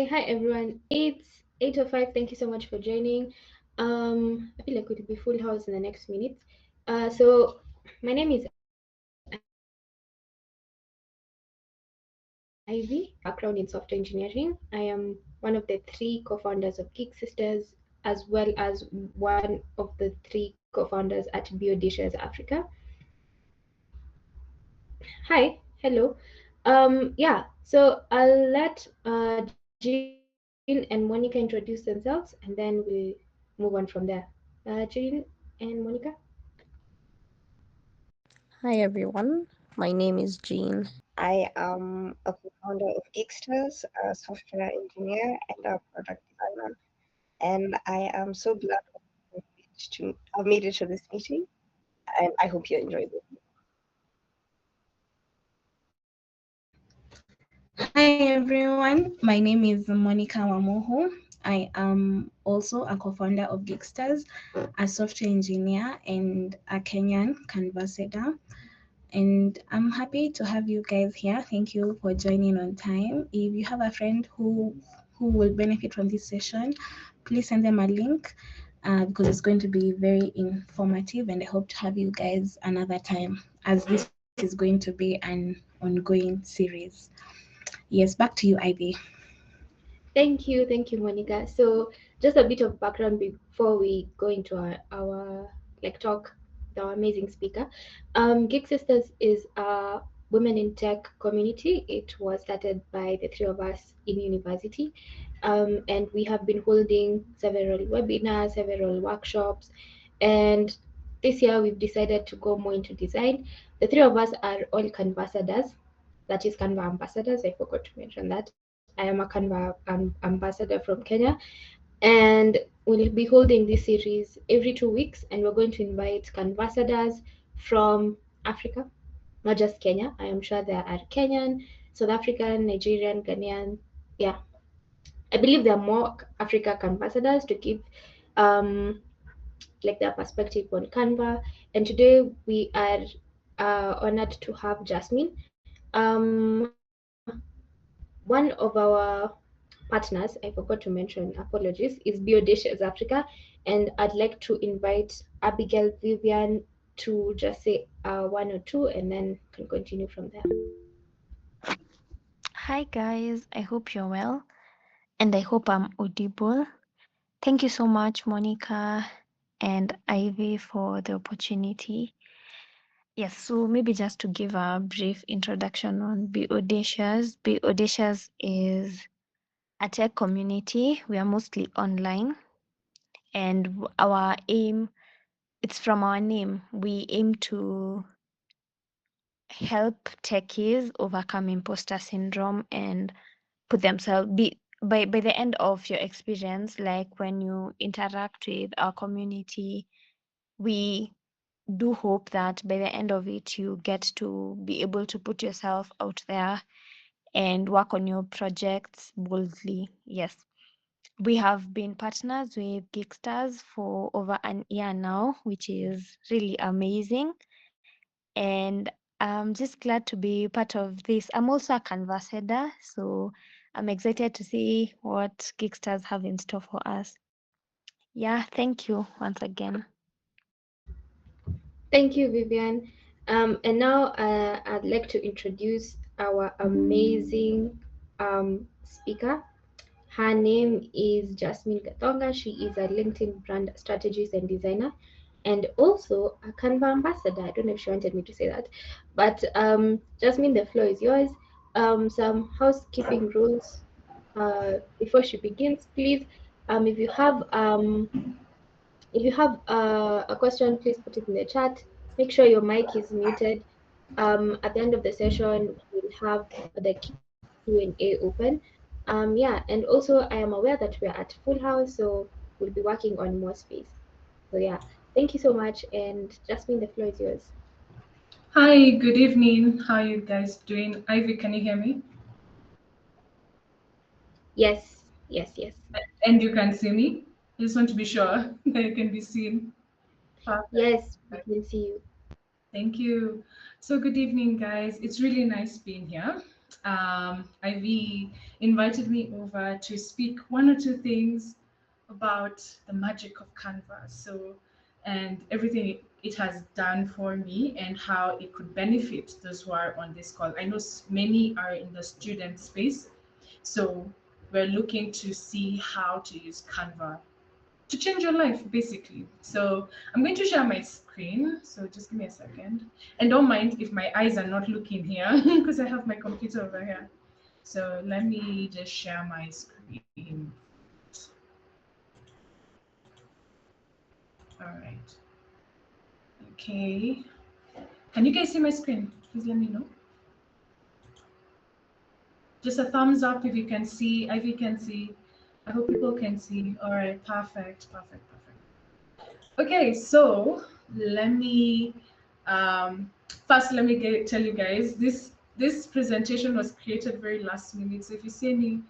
hi everyone. It's 8:05. Thank you so much for joining. I feel like it will be full house in the next minute. So my name is Ivy, background in software engineering. I am one of the three co-founders of Geek-ssters, as well as one of the three co-founders at Audacious Africa. Hi, hello. So I'll let Jean and Monica introduce themselves, and then we'll move on from there. Jean and Monica. Hi everyone, my name is Jean. I am a co-founder of Geek-ssters, a software engineer and a product designer. And I am so glad I've made it to this meeting, and I hope you enjoyed it. Hi everyone, my name is Monica Wamoho. I am also a co-founder of Geek-ssters, a software engineer and a Kenyan Canvassator. And I'm happy to have you guys here. Thank you for joining on time. If you have a friend who will benefit from this session, please send them a link because it's going to be very informative, and I hope to have you guys another time, as this is going to be an ongoing series. Yes, back to you, Ivy. Thank you, Monica. So, just a bit of background before we go into our talk with our amazing speaker. Geek Sisters is a women in tech community. It was started by the three of us in university, and we have been holding several webinars, several workshops, and this year we've decided to go more into design. The three of us are all Canvassadors, that is Canva ambassadors. I forgot to mention that. I am a Canva ambassador from Kenya, and we'll be holding this series every 2 weeks, and we're going to invite Canvassadors from Africa, not just Kenya. I am sure there are Kenyan, South African, Nigerian, Ghanaian. Yeah, I believe there are more Africa Canvassadors to give um, their perspective on Canva. And today we are honored to have Jasmine. One of our partners, I forgot to mention, apologies, is Audacious Africa, and I'd like to invite Abigail Vivian to just say one or two, and then can continue from there. Hi guys, I hope you're well and I hope I'm audible. Thank you so much, Monica and Ivy, for the opportunity. Yes, so maybe just to give a brief introduction on Be Audacious. Be Audacious is a tech community. We are mostly online, and our aim, it's from our name, we aim to help techies overcome imposter syndrome and put themselves be by the end of your experience, like when you interact with our community, we do hope that by the end of it you get to be able to put yourself out there and work on your projects boldly. Yes, we have been partners with Geek-ssters for over an year now, which is really amazing, and I'm just glad to be part of this. I'm also a Canvassator, so I'm excited to see what Geeksters have in store for us. Yeah, thank you once again. Thank you, Vivian. And now I'd like to introduce our amazing speaker. Her name is Jasmine Gatonga. She is a LinkedIn brand strategist and designer, and also a Canva ambassador. I don't know if she wanted me to say that, but Jasmine, the floor is yours. Some housekeeping rules before she begins, please. If you have a question, please put it in the chat. Make sure your mic is muted. At the end of the session, we'll have the Q&A open. And also I am aware that we're at full house, so we'll be working on more space. So yeah, thank you so much. And Jasmine, the floor is yours. Hi, good evening. How are you guys doing? Ivy, can you hear me? Yes, yes, yes. And you can see me? I just want to be sure that you can be seen. Perfect. Yes, we can see you. Thank you. So, good evening, guys. It's really nice being here. Ivy invited me over to speak one or two things about the magic of Canva. So, and everything it has done for me and how it could benefit those who are on this call. I know many are in the student space, so we're looking to see how to use Canva to change your life, basically. So I'm going to share my screen. So just give me a second. And don't mind if my eyes are not looking here because I have my computer over here. So let me just share my screen. All right. Okay. Can you guys see my screen? Please let me know. Just a thumbs up if you can see. Ivy can see. I hope people can see. All right. Perfect. Perfect. Perfect. Okay, so let me first let me tell you guys this presentation was created very last minute. So if you see any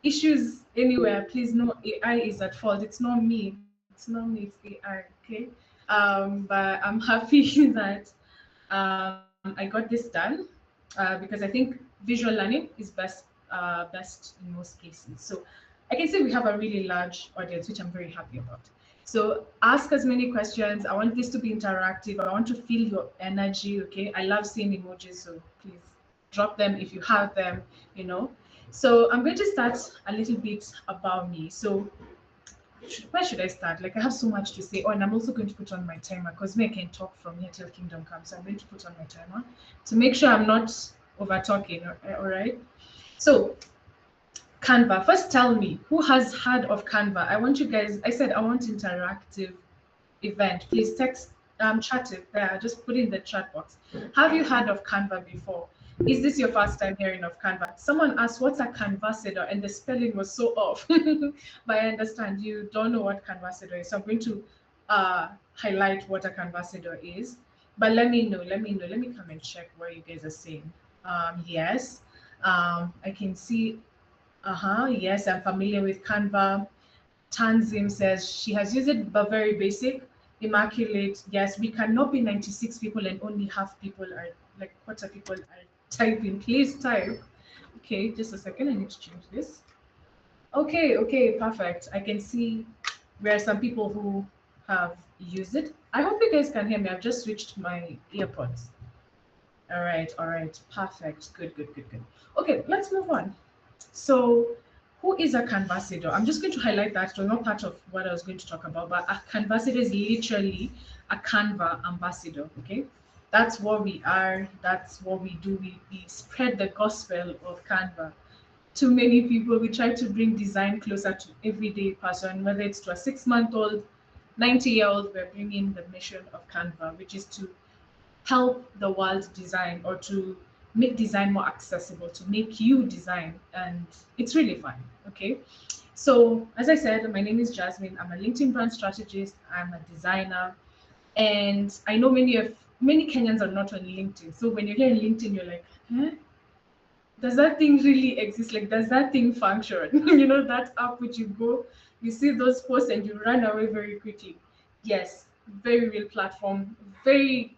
issues anywhere, please know AI is at fault. It's not me. It's not me. It's AI. Okay. But I'm happy that I got this done because I think visual learning is best in most cases. So I can say we have a really large audience, which I'm very happy about. So ask as many questions. I want this to be interactive. I want to feel your energy. Okay. I love seeing emojis, so please drop them if you have them. You know. So I'm going to start a little bit about me. So where should I start? Like I have so much to say. Oh, and I'm also going to put on my timer because me I can talk from here till kingdom comes. So I'm going to put on my timer to make sure I'm not over talking. All right. So Canva. First, tell me who has heard of Canva. I want you guys. I said I want interactive event. Please text chat it there. Just put it in the chat box. Have you heard of Canva before? Is this your first time hearing of Canva? Someone asked what's a Canvassador and the spelling was so off. But I understand you don't know what Canvassador is. So I'm going to highlight what a Canvassador is. But let me know. Let me know. Let me come and check where you guys are saying. Yes. I can see. Yes, I'm familiar with Canva. Tanzim says she has used it, but very basic. Immaculate, yes, we cannot be 96 people and only half people are like quarter people are typing. Please type. Okay, just a second. I need to change this. Okay, okay, perfect. I can see where some people who have used it. I hope you guys can hear me. I've just switched my earpods. All right, perfect. Good, good, good, good. Okay, let's move on. So, who is a Canvassador? I'm just going to highlight that. It was not part of what I was going to talk about, but a Canvassador is literally a Canva ambassador. Okay, that's what we are. That's what we do. We spread the gospel of Canva to many people. We try to bring design closer to everyday person, whether it's to a 6-month-old, 90-year-old. We're bringing the mission of Canva, which is to help the world design or to make design more accessible, to make you design. And it's really fun. Okay. So, as I said, my name is Jasmine. I'm a LinkedIn brand strategist. I'm a designer. And I know many Kenyans are not on LinkedIn. So when you're here in LinkedIn, you're like, huh? Does that thing really exist? Like, does that thing function? That app which you go, you see those posts and you run away very quickly. Yes, very real platform, very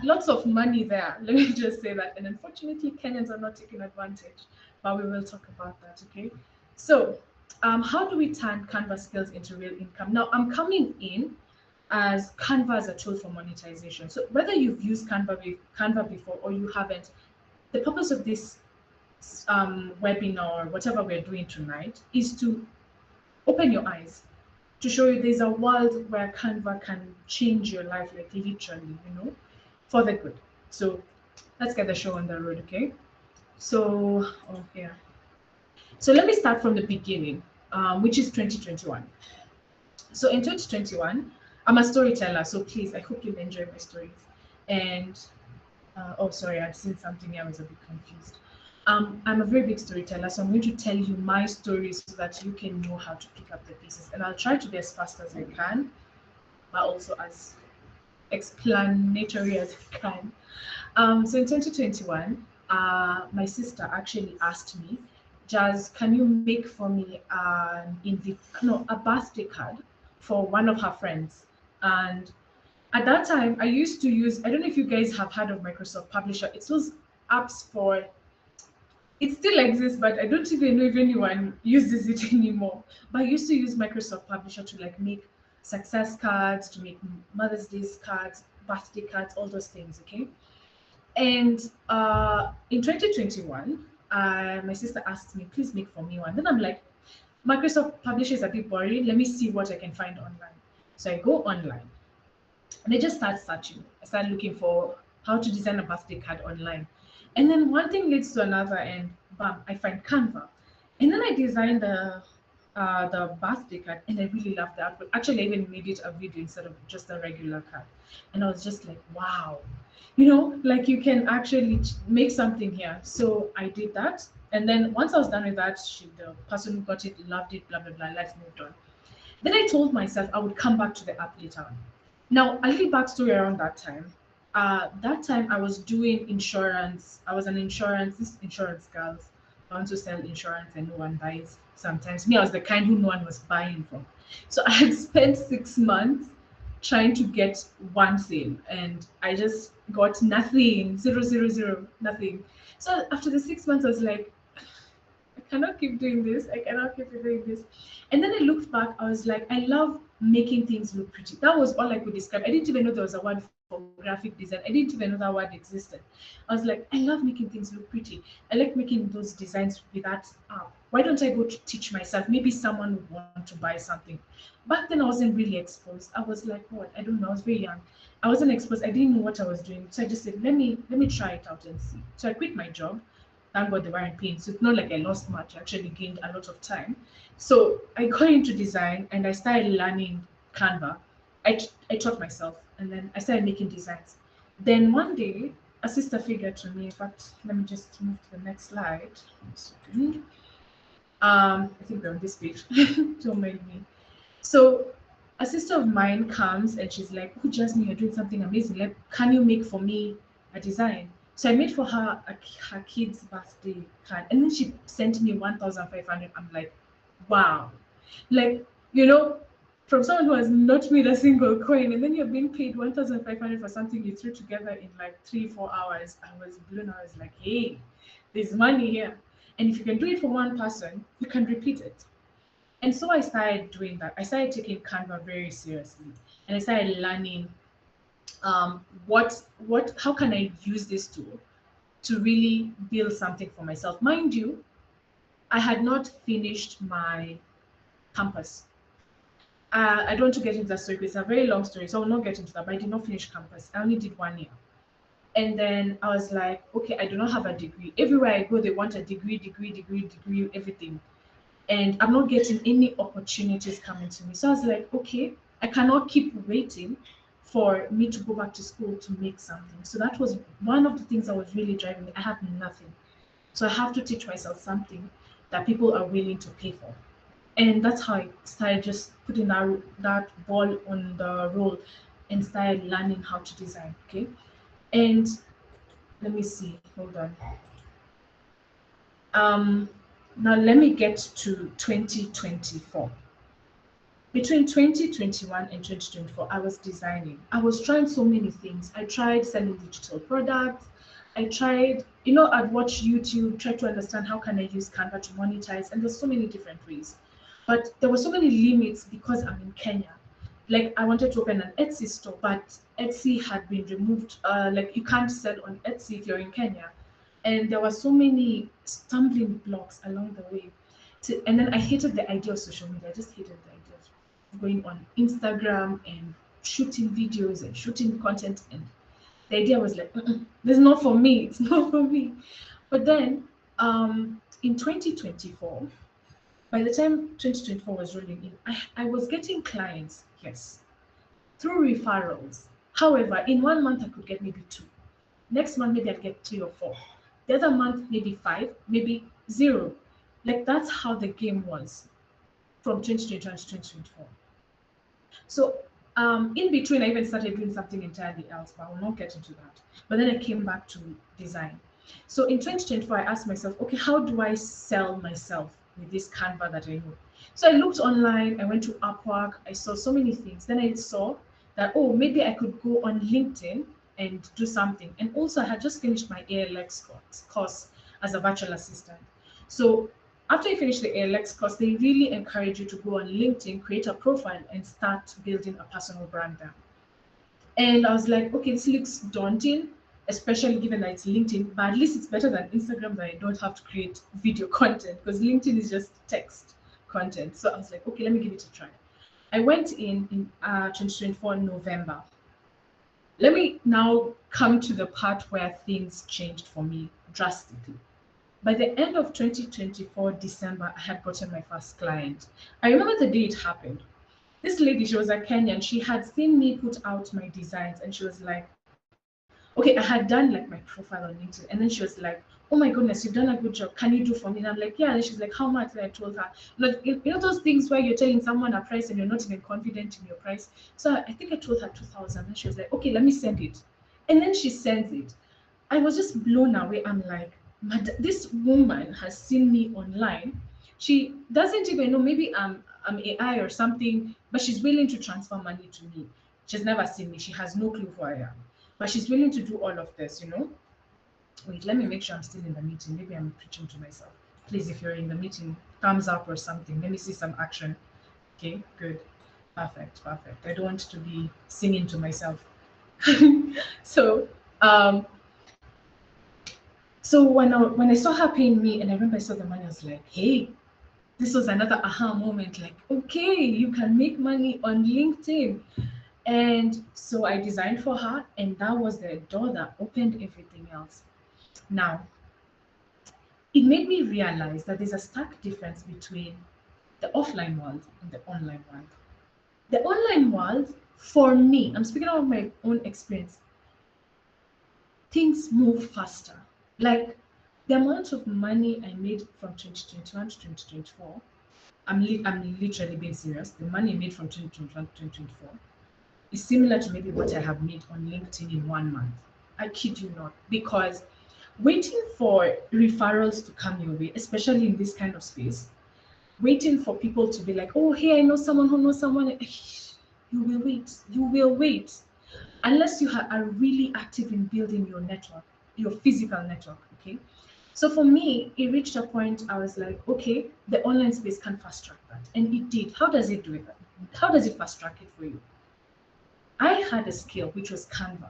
lots of money there. Let me just say that. And unfortunately, Kenyans are not taking advantage, but we will talk about that. Okay. So, how do we turn Canva skills into real income? Now, I'm coming in as Canva as a tool for monetization. So, whether you've used Canva before or you haven't, the purpose of this webinar or whatever we're doing tonight is to open your eyes to show you there's a world where Canva can change your life, like literally, for the good. So let's get the show on the road, okay? So, oh yeah. So let me start from the beginning, which is 2021. So in 2021, I'm a storyteller, so please, I hope you'll enjoy my stories. And oh, sorry, I'd seen something here. I was a bit confused. I'm a very big storyteller, so I'm going to tell you my story so that you can know how to pick up the pieces. And I'll try to be as fast as I can, but also as explanatory as I can. So in 2021, my sister actually asked me, Jazz, can you make for me a birthday card for one of her friends? And at that time, I used to use, I don't know if you guys have heard of Microsoft Publisher. It's those apps for It still exists, but I don't even know if anyone uses it anymore. But I used to use Microsoft Publisher to like make success cards, to make Mother's Day cards, birthday cards, all those things. Okay. And in 2021, my sister asked me, please make for me one. Then I'm like, Microsoft Publisher is a bit boring. Let me see what I can find online. So I go online and I just start searching. I start looking for how to design a birthday card online. And then one thing leads to another, and bam, I find Canva. And then I designed the birthday card, and I really loved that. But actually, I even made it a video instead of just a regular card. And I was just like, wow, like you can actually make something here. So I did that. And then once I was done with that, the person who got it loved it, blah, blah, blah. Let's move on. Then I told myself I would come back to the app later on. Now, a little backstory around that time. That time I was doing insurance. I was this insurance girls. I want to sell insurance and no one buys. Sometimes me, I was the kind who no one was buying from. So I had spent 6 months trying to get one sale, and I just got nothing, zero, zero, zero, nothing. So after the 6 months, I was like, I cannot keep doing this. I cannot keep doing this. And then I looked back. I was like, I love making things look pretty. That was all I could describe. I didn't even know there was a word for graphic design. I didn't even know that word existed. I was like, I love making things look pretty. I like making those designs with that app. Why don't I go to teach myself? Maybe someone would want to buy something. Back then, I wasn't really exposed. I was like, what? I don't know. I was very young. I wasn't exposed. I didn't know what I was doing. So I just said, let me try it out and see. So I quit my job. Thank God they weren't paying. So it's not like I lost much. I actually gained a lot of time. So I got into design and I started learning Canva. I taught myself and then I started making designs. Then one day, a sister figure to me. In fact, let me just move to the next slide. One second. I think we're on this page. Don't mind me. So a sister of mine comes and she's like, "Oh, Jasmine, you're doing something amazing. Like, can you make for me a design?" So I made for her her kid's birthday card, and then she sent me 1,500. I'm like, wow, like you know, from someone who has not made a single coin, and then you're being paid 1,500 for something you threw together in like 3-4 hours. I was blown. I was like, hey, there's money here, and if you can do it for one person, you can repeat it. And so I started doing that. I started taking Canva very seriously, and I started learning how can I use this tool to really build something for myself. Mind you, I had not finished my campus. I don't want to get into that story because it's a very long story, so I will not get into that. But I did not finish campus. I only did 1 year. And then I was like, okay, I do not have a degree. Everywhere I go, they want a degree, degree, degree, degree, everything. And I'm not getting any opportunities coming to me. So I was like, okay, I cannot keep waiting for me to go back to school to make something. So that was one of the things that was really driving me. I have nothing. So I have to teach myself something that people are willing to pay for. And that's how I started just putting that ball on the roll and started learning how to design. Okay. And let me see, hold on. Um, Now let me get to 2024. Between 2021 and 2024, I was designing. I was trying so many things. I tried selling digital products. I tried, I'd watch YouTube, try to understand how can I use Canva to monetize, and there's so many different ways. But there were so many limits because I'm in Kenya. Like I wanted to open an Etsy store, but Etsy had been removed. Like you can't sell on Etsy if you're in Kenya, and there were so many stumbling blocks along the way. And then I hated the idea of social media. I just hated the idea of going on Instagram and shooting videos and shooting content. And the idea was like, this is not for me. It's not for me. But then in 2024, by the time 2024 was rolling in, I was getting clients, yes, through referrals. However, in 1 month, I could get maybe two. Next month, maybe I'd get 3 or 4. The other month, maybe 5, maybe 0. Like that's how the game was from 2021 to 2024. So in between, I even started doing something entirely else, but I will not get into that. But then I came back to design. So in 2024, I asked myself, okay, how do I sell myself with this Canva that I know? So I looked online, I went to Upwork, I saw so many things. Then I saw that, oh, maybe I could go on LinkedIn and do something. And also, I had just finished my ALX course. as a virtual assistant. So after you finish the ALX course, they really encourage you to go on LinkedIn, create a profile, and start building a personal brand there. And I was like, okay, this looks daunting, especially given that it's LinkedIn, but at least it's better than Instagram that I don't have to create video content because LinkedIn is just text content. So I was like, okay, let me give it a try. I went in 2024 November. Let me now come to the part where things changed for me drastically. By the end of 2024 December, I had gotten my first client. I remember the day it happened. This lady, she was a Kenyan. She had seen me put out my designs and she was like, okay, I had done like my profile on LinkedIn. And then she was like, oh my goodness, you've done a good job. Can you do for me? And I'm like, yeah. And she's like, how much? And I told her, like, you know those things where you're telling someone a price and you're not even confident in your price. So I think I told her 2,000. And she was like, okay, let me send it. And then she sends it. I was just blown away. I'm like, this woman has seen me online. She doesn't even know, maybe I'm AI or something, but she's willing to transfer money to me. She's never seen me. She has no clue who I am. But she's willing to do all of this, you know? Wait, let me make sure I'm still in the meeting. Maybe I'm preaching to myself. Please, if you're in the meeting, thumbs up or something. Let me see some action. Okay, good. Perfect, perfect. I don't want to be singing to myself. So um when I saw her paying me and I remember I saw the money, I was like, hey, this was another aha moment, like, okay, you can make money on LinkedIn. And so I designed for her, and that was the door that opened everything else. Now, it made me realize that there's a stark difference between the offline world and the online world. The online world, for me, I'm speaking of my own experience, things move faster. Like the amount of money I made from 2021 to 2024, I'm literally being serious. The money I made from 2021 to 2024 is similar to maybe what I have made on LinkedIn in 1 month. I kid you not. Because waiting for referrals to come your way, especially in this kind of space, waiting for people to be like, oh, hey, I know someone who knows someone, you will wait. You will wait. Unless you are really active in building your network, your physical network, okay? So for me, it reached a point I was like, okay, the online space can fast track that. And it did. How does it do it? How does it fast track it for you? I had a skill, which was Canva,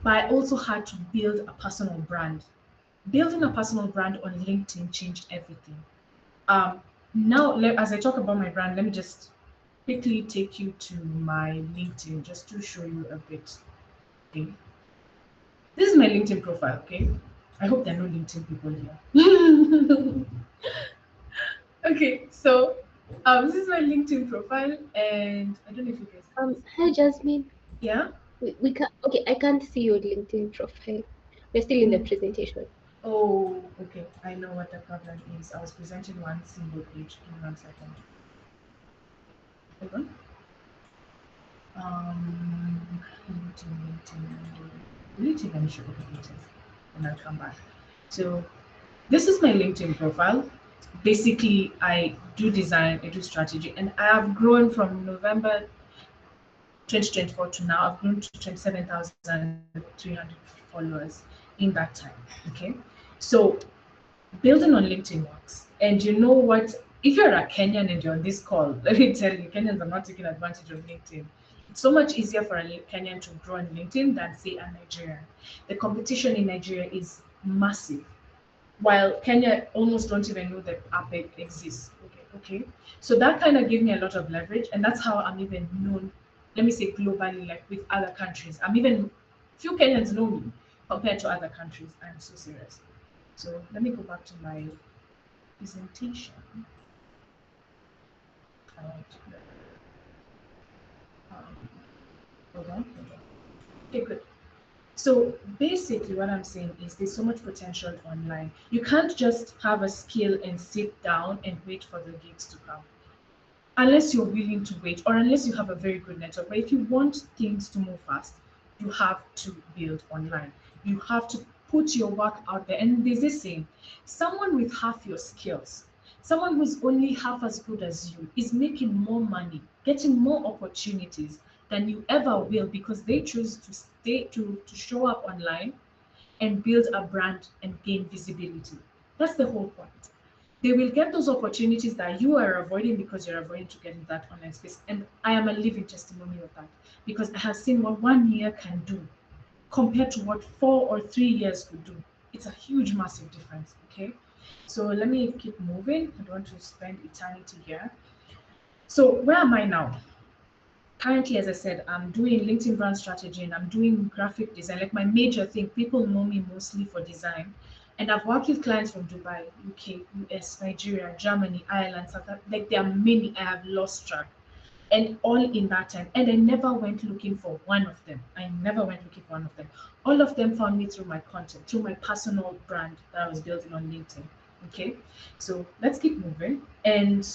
but I also had to build a personal brand. Building a personal brand on LinkedIn changed everything. Um, Now, as I talk about my brand, let me just quickly take you to my LinkedIn just to show you a bit. Okay. This is my LinkedIn profile, okay? I hope there are no LinkedIn people here. Okay, so this is my LinkedIn profile, and I don't know if you guys can see. Hi Jasmine. Yeah. We can't. Okay, I can't see your LinkedIn profile. We're still in the presentation. Oh, okay. I know what the problem is. I was presenting one single page. Give me 1 second. Hold on. LinkedIn, let me show you the LinkedIn, and I'll come back. So this is my LinkedIn profile. Basically, I do design, I do strategy, and I have grown from November 2024 to now. I've grown to 27,300 followers in that time. Okay. So building on LinkedIn works. And you know what? If you're a Kenyan and you're on this call, let me tell you, Kenyans are not taking advantage of LinkedIn. It's so much easier for a Kenyan to grow on LinkedIn than, say, a Nigerian. The competition in Nigeria is massive, while Kenya almost don't even know that app exists. Okay. So that kind of gave me a lot of leverage, and that's how I'm even known. Let me say globally, like with other countries. I'm even few Kenyans know me compared to other countries. I'm so serious. So let me go back to my presentation. Alright. Um, hold on. Okay, good. So basically, what I'm saying is there's so much potential online. You can't just have a skill and sit down and wait for the gigs to come, unless you're willing to wait or unless you have a very good network. But if you want things to move fast, you have to build online. You have to put your work out there. And there's this saying, someone with half your skills, someone who's only half as good as you, is making more money, getting more opportunities than you ever will because they choose to stay to show up online and build a brand and gain visibility. That's the whole point. They will get those opportunities that you are avoiding because you're avoiding to get in that online space. And I am a living testimony of that because I have seen what 1 year can do compared to what 4 or 3 years could do. It's a huge, massive difference. Okay. So let me keep moving. I don't want to spend eternity here. So where am I now? Currently, as I said, I'm doing LinkedIn brand strategy and I'm doing graphic design. Like my major thing, people know me mostly for design. And I've worked with clients from Dubai, UK, US, Nigeria, Germany, Ireland, South Africa. Like there are many I have lost track. And all in that time. And I never went looking for one of them. I never went looking for one of them. All of them found me through my content, through my personal brand that I was building on LinkedIn. Okay. So let's keep moving. And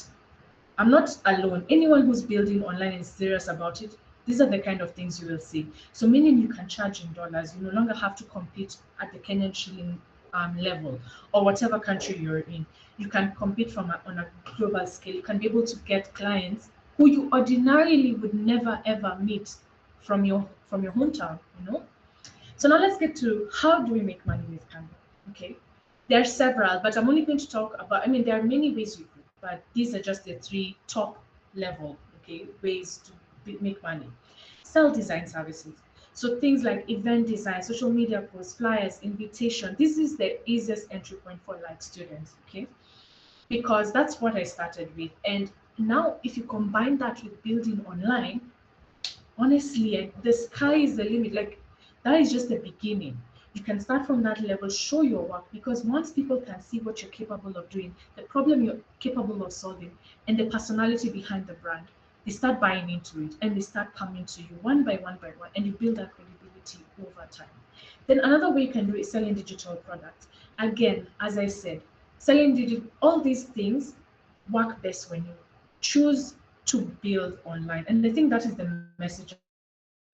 I'm not alone. Anyone who's building online and serious about it, these are the kind of things you will see. So, meaning you can charge in dollars. You no longer have to compete at the Kenyan shilling level or whatever country you're in. You can compete on a global scale. You can be able to get clients who you ordinarily would never ever meet from your hometown. So now let's get to how do we make money with Canva. Okay, there are several, but I'm only going to talk about. I mean, there are many ways you could, but these are just the three top level, okay, ways to make money. Sell design services. So things like event design, social media posts, flyers, invitation. This is the easiest entry point for like students, okay, because that's what I started with. And now, if you combine that with building online, honestly, the sky is the limit. Like that is just the beginning. You can start from that level, show your work, because once people can see what you're capable of doing, the problem you're capable of solving, and the personality behind the brand, they start buying into it and they start coming to you one by one, and you build that credibility over time. Then another way you can do is selling digital products. Again, as I said, selling digital, all these things work best when you choose to build online. And I think that is the message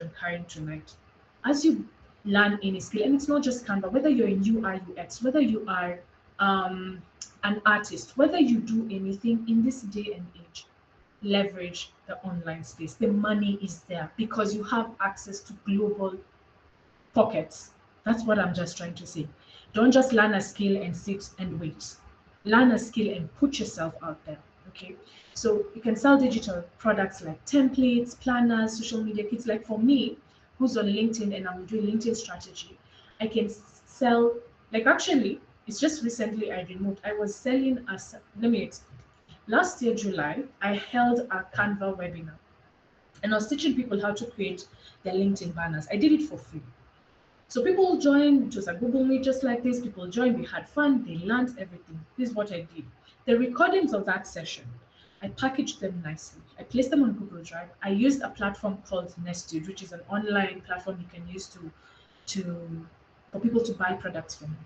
I'm carrying tonight. As you learn any skill, and it's not just Canva, whether you're in UI, UX, whether you are an artist, whether you do anything in this day and age, leverage the online space. The money is there because you have access to global pockets. That's what I'm just trying to say. Don't just learn a skill and sit and wait. Learn a skill and put yourself out there. Okay. So you can sell digital products like templates, planners, social media kits. Like for me, who's on LinkedIn and I'm doing LinkedIn strategy, I can sell, like actually, it's just recently I removed. I was selling let me explain. Last year, July, I held a Canva webinar and I was teaching people how to create their LinkedIn banners. I did it for free. So people joined, it was a Google Meet just like this. People joined, we had fun, they learned everything. This is what I did. The recordings of that session, I packaged them nicely. I placed them on Google Drive. I used a platform called Nested, which is an online platform you can use to for people to buy products from you.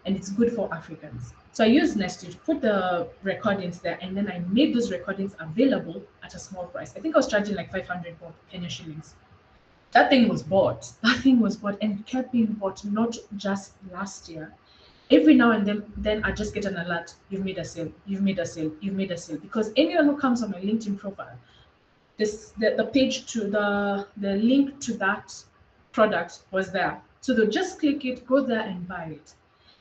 And it's good for Africans. So I used Nested, put the recordings there, and then I made those recordings available at a small price. I think I was charging like 500 Kenya shillings. That thing was bought. That thing was bought and kept being bought not just last year. Every now and then I just get an alert. You've made a sale. You've made a sale. You've made a sale. Because anyone who comes on my LinkedIn profile, the page to the link to that product was there. So they'll just click it, go there and buy it.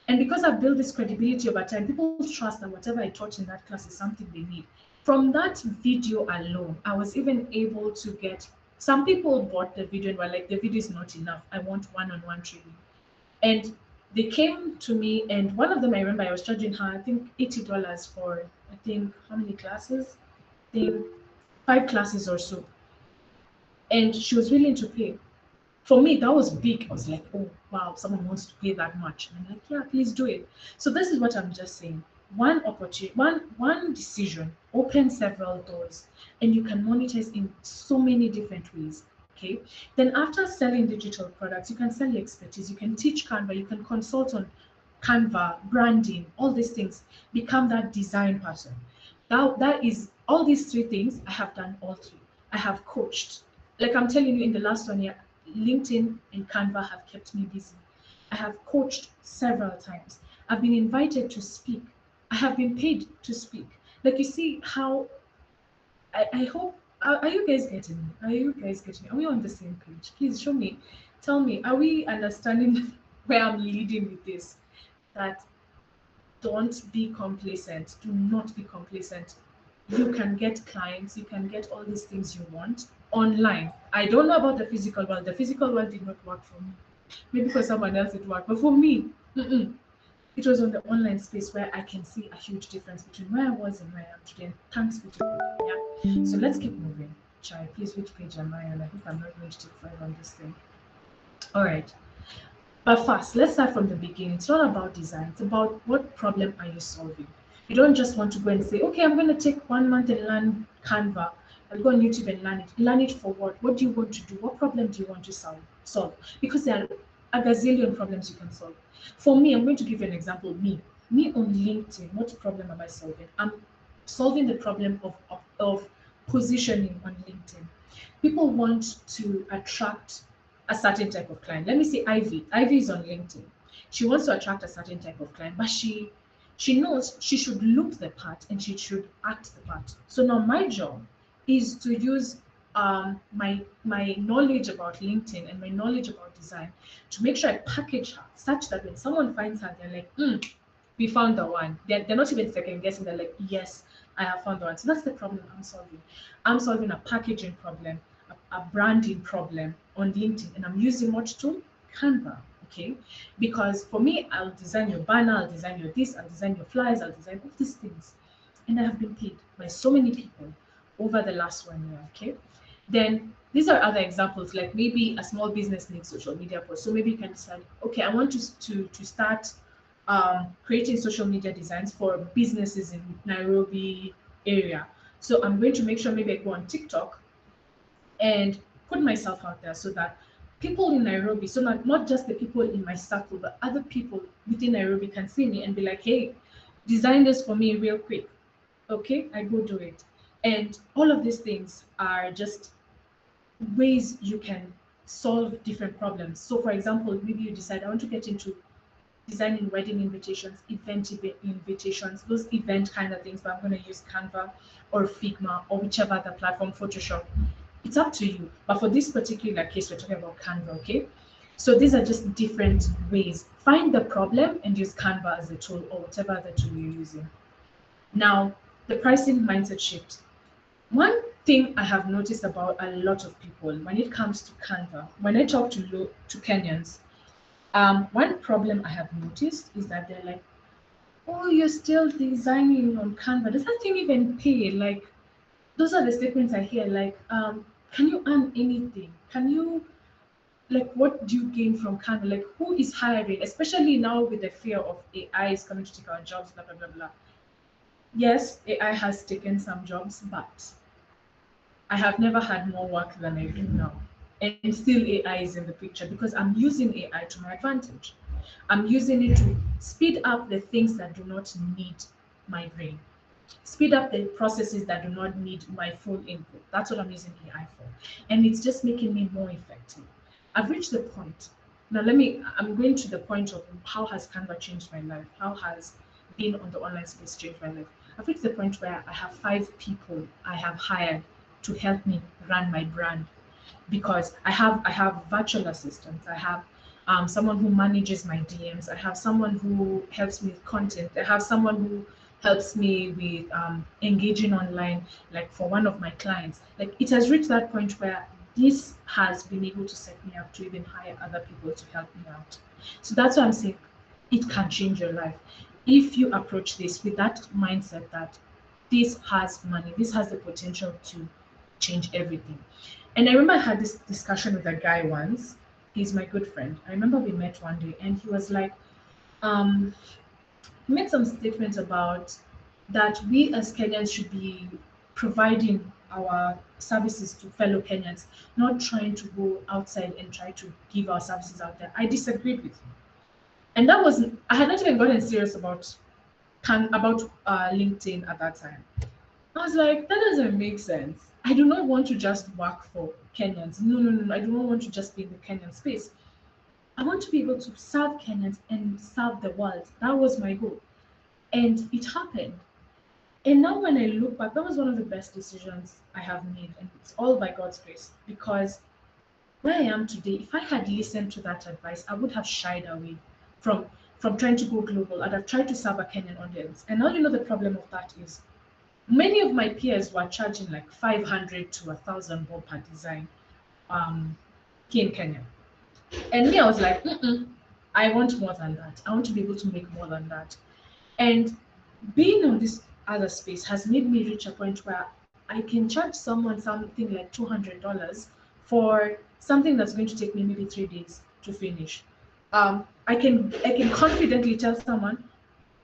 And because I've built this credibility over time, people trust that whatever I taught in that class is something they need. From that video alone, I was even able to get some people bought the video and were like, the video is not enough. I want one-on-one training. And they came to me, and one of them I remember I was charging her, I think $80 for I think how many classes? I think 5 classes or so. And she was willing to pay. For me, that was big. I was like, oh wow, someone wants to pay that much. And I'm like, yeah, please do it. So this is what I'm just saying. One opportunity, one decision opens several doors, and you can monetize in so many different ways. Okay. Then after selling digital products, you can sell your expertise. You can teach Canva. You can consult on Canva, branding, all these things. Become that design person. That is all these three things. I have done all three. I have coached. Like I'm telling you, in the last 1 year, LinkedIn and Canva have kept me busy. I have coached several times. I've been invited to speak. I have been paid to speak. Like you see how I hope are you guys getting me? Are you guys getting me? Are we on the same page? Please show me. Tell me, are we understanding? where I'm leading with this, that don't be complacent. Do not be complacent. You can get clients, you can get all these things you want online. I don't know about the physical world. The physical world did not work for me. Maybe for someone else it worked, but for me, it was on the online space where I can see a huge difference between where I was and where I am today. And thanks be to God. Yeah. So let's keep moving. Chai, please, which page am I on? I hope I'm not going to take forever on this thing. All right. But first, let's start from the beginning. It's not about design, it's about what problem are you solving. You don't just want to go and say, okay, I'm going to take 1 month and learn Canva. I'll go on YouTube and learn it. Learn it for what? What do you want to do? What problem do you want to solve? Because there are a gazillion problems you can solve. For me, I'm going to give you an example. Me on LinkedIn, what problem am I solving? I'm solving the problem of positioning on LinkedIn. People want to attract a certain type of client. Let me say Ivy. Ivy is on LinkedIn. She wants to attract a certain type of client, but she knows she should look the part and she should act the part. So now my job is to use my knowledge about LinkedIn and my knowledge about design to make sure I package her such that when someone finds her, they're like, we found the one. They're not even second guessing. They're like, yes, I have found the one. So that's the problem I'm solving. I'm solving a packaging problem, a branding problem on LinkedIn, and I'm using what tool? Canva. Okay, because for me, I'll design your banner, I'll design your this, I'll design your flyers, I'll design all these things, and I have been paid by so many people over the last 1 year. Okay, then these are other examples, like maybe a small business needs social media posts. So maybe you can decide, okay, I want to start creating social media designs for businesses in Nairobi area. So I'm going to make sure maybe I go on TikTok and put myself out there so that people in Nairobi, so not just the people in my circle, but other people within Nairobi can see me and be like, hey, design this for me real quick. Okay, I go do it. And all of these things are just ways you can solve different problems. So, for example, maybe you decide, I want to get into designing wedding invitations, invitations, those event kind of things, but I'm going to use Canva or Figma or whichever other platform, Photoshop. It's up to you. But for this particular case, we're talking about Canva, okay? So these are just different ways. Find the problem and use Canva as a tool or whatever other tool you're using. Now, the pricing mindset shift. One thing I have noticed about a lot of people when it comes to Canva, when I talk to Kenyans, one problem I have noticed is that they're like, "Oh, you're still designing on Canva. Does that thing even pay?" Like, those are the statements I hear. Like, can you earn anything? Can you, like, what do you gain from Canva? Like, who is hiring? Especially now with the fear of AI is coming to take our jobs, blah blah blah blah. Yes, AI has taken some jobs, but I have never had more work than I do now. And still AI is in the picture because I'm using AI to my advantage. I'm using it to speed up the things that do not need my brain, speed up the processes that do not need my full input. That's what I'm using AI for. And it's just making me more effective. I've reached the point. Now I'm going to the point of how has Canva changed my life? How has being on the online space changed my life? I've reached the point where I have 5 people I have hired to help me run my brand because I have virtual assistants. I have someone who manages my DMs. I have someone who helps me with content. I have someone who helps me with engaging online, like for one of my clients. Like it has reached that point where this has been able to set me up to even hire other people to help me out. So that's why I'm saying it can change your life if you approach this with that mindset that this has money, this has the potential to change everything. And I remember I had this discussion with a guy once. He's my good friend. I remember we met one day and he was like, um, he made some statements about that we as Kenyans should be providing our services to fellow Kenyans, not trying to go outside and try to give our services out there. I disagreed with him. And that was, I had not even gotten serious about LinkedIn at that time. I was like, that doesn't make sense. I do not want to just work for Kenyans. No, no, no, no. I do not want to just be in the Kenyan space. I want to be able to serve Kenyans and serve the world. That was my goal. And it happened. And now when I look back, that was one of the best decisions I have made. And it's all by God's grace. Because where I am today, if I had listened to that advice, I would have shied away from from trying to go global. I'd have tried to serve a Kenyan audience. And now you know the problem of that is many of my peers were charging like 500 to 1,000 bob per design um, here in Kenya. And me, I was like, mm-mm, I want more than that. I want to be able to make more than that. And being on this other space has made me reach a point where I can charge someone something like $200 for something that's going to take me maybe 3 days to finish. I can confidently tell someone,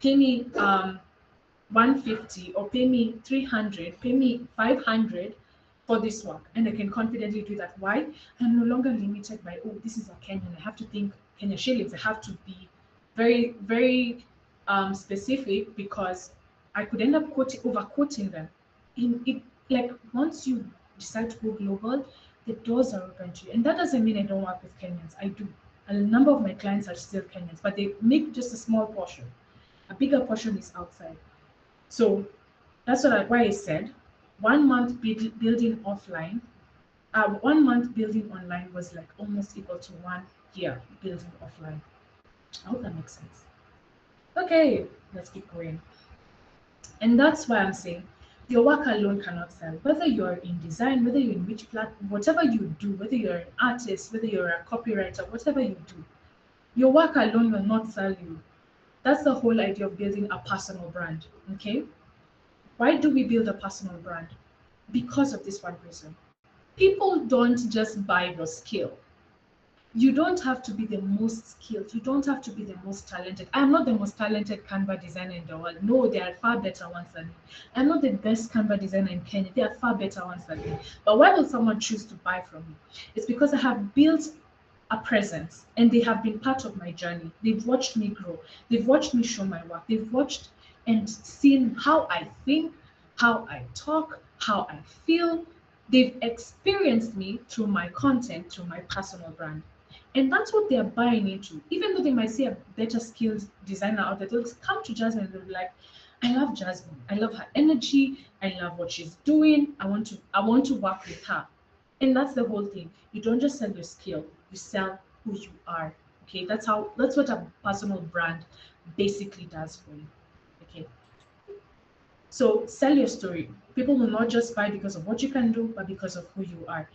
pay me 150 or pay me 300, pay me 500 for this work. And I can confidently do that. Why? I'm no longer limited by, oh, this is a Kenyan. I have to think Kenya shillings. I have to be very, very specific because I could end up over quoting them. In it, like once you decide to go global, the doors are open to you. And that doesn't mean I don't work with Kenyans. I do. A number of my clients are still Kenyans, but they make just a small portion. A bigger portion is outside. So that's why I said 1 month building offline, 1 month building online was like almost equal to 1 year building offline. I hope that makes sense. Okay, let's keep going. And that's why I'm saying your work alone cannot sell. Whether you're in design, whether you're in which platform, whatever you do, whether you're an artist, whether you're a copywriter, whatever you do, your work alone will not sell you. That's the whole idea of building a personal brand. Okay. Why do we build a personal brand? Because of this one reason. People don't just buy your skill. You don't have to be the most skilled. You don't have to be the most talented. I'm not the most talented Canva designer in the world. No, there are far better ones than me. I'm not the best Canva designer in Kenya. There are far better ones than me. But why will someone choose to buy from me? It's because I have built a presence and they have been part of my journey. They've watched me grow. They've watched me show my work. They've watched and seen how I think, how I talk, how I feel. They've experienced me through my content, through my personal brand. And that's what they're buying into. Even though they might see a better skilled designer out there, they'll come to Jasmine and they'll be like, I love Jasmine. I love her energy. I love what she's doing. I want to work with her. And that's the whole thing. You don't just sell your skill, you sell who you are. Okay, that's what a personal brand basically does for you. Okay. So sell your story. People will not just buy because of what you can do, but because of who you are.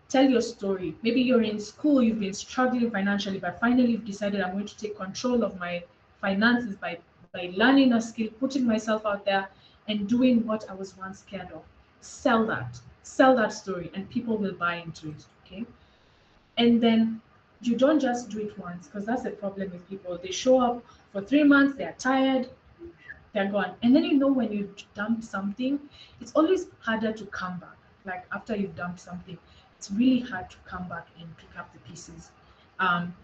Tell your story. Maybe you're in school, you've been struggling financially, but finally you've decided I'm going to take control of my finances by learning a skill, putting myself out there, and doing what I was once scared of. Sell that. Sell that story, and people will buy into it. Okay. And then you don't just do it once, because that's the problem with people. They show up for 3 months, they're tired, they're gone. And then when you dump something, it's always harder to come back. Like after you've dumped something, it's really hard to come back and pick up the pieces.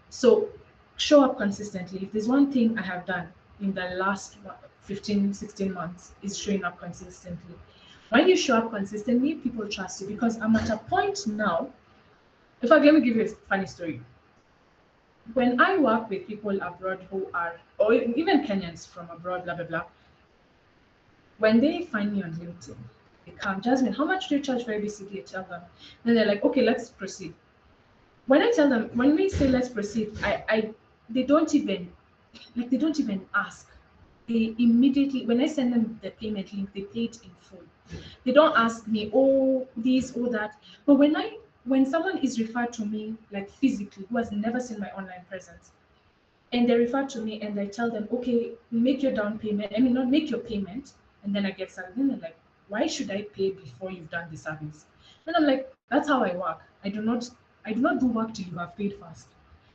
So show up consistently. If there's one thing I have done in the last 15, 16 months is showing up consistently. When you show up consistently, people trust you because I'm at a point now. In fact, let me give you a funny story. When I work with people abroad who are, or even Kenyans from abroad, blah, blah, blah, when they find me on LinkedIn, they come, Jasmine, how much do you charge for ABCD? I tell them. Then they're like, okay, let's proceed. When I tell them, when we say let's proceed, they don't even, like, they don't even ask. They immediately, when I send them the payment link, they pay it in full. They don't ask me, oh, this or that. But when someone is referred to me, like physically, who has never seen my online presence, and they refer to me and I tell them, okay, make your down payment. I mean, not make your payment, and then I get started. Then they're like, why should I pay before you've done the service? And I'm like, that's how I work. I do not do work till you have paid first.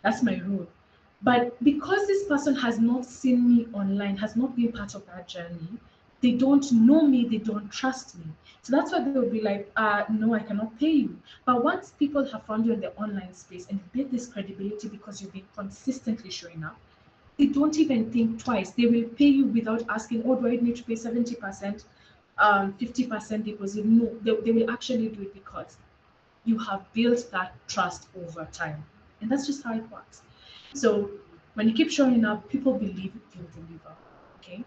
That's my rule. But because this person has not seen me online, has not been part of that journey, they don't know me, they don't trust me. So that's why they would be like, no, I cannot pay you. But once people have found you in the online space and you build this credibility because you've been consistently showing up, they don't even think twice. They will pay you without asking, oh, do I need to pay 70%, 50% deposit? No, they will actually do it because you have built that trust over time. And that's just how it works. So when you keep showing up, people believe you'll deliver. Okay.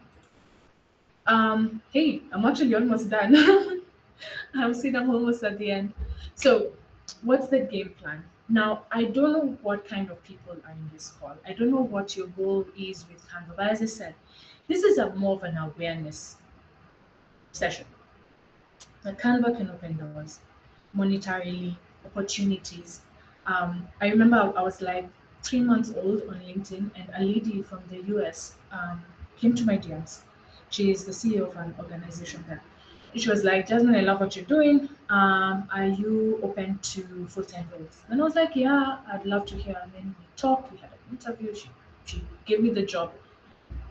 Hey, I'm actually almost done. I'm almost at the end. So what's the game plan? Now, I don't know what kind of people are in this call. I don't know what your goal is with Canva, but as I said, this is a more of an awareness session. The Canva can open doors, monetarily, opportunities. I remember I was like 3 months old on LinkedIn, and a lady from the US came to my DMs. She is the CEO of an organization there. And she was like, Jasmine, I love what you're doing. Are you open to full time roles? And I was like, yeah, I'd love to hear. And then we talked, we had an interview. She gave me the job.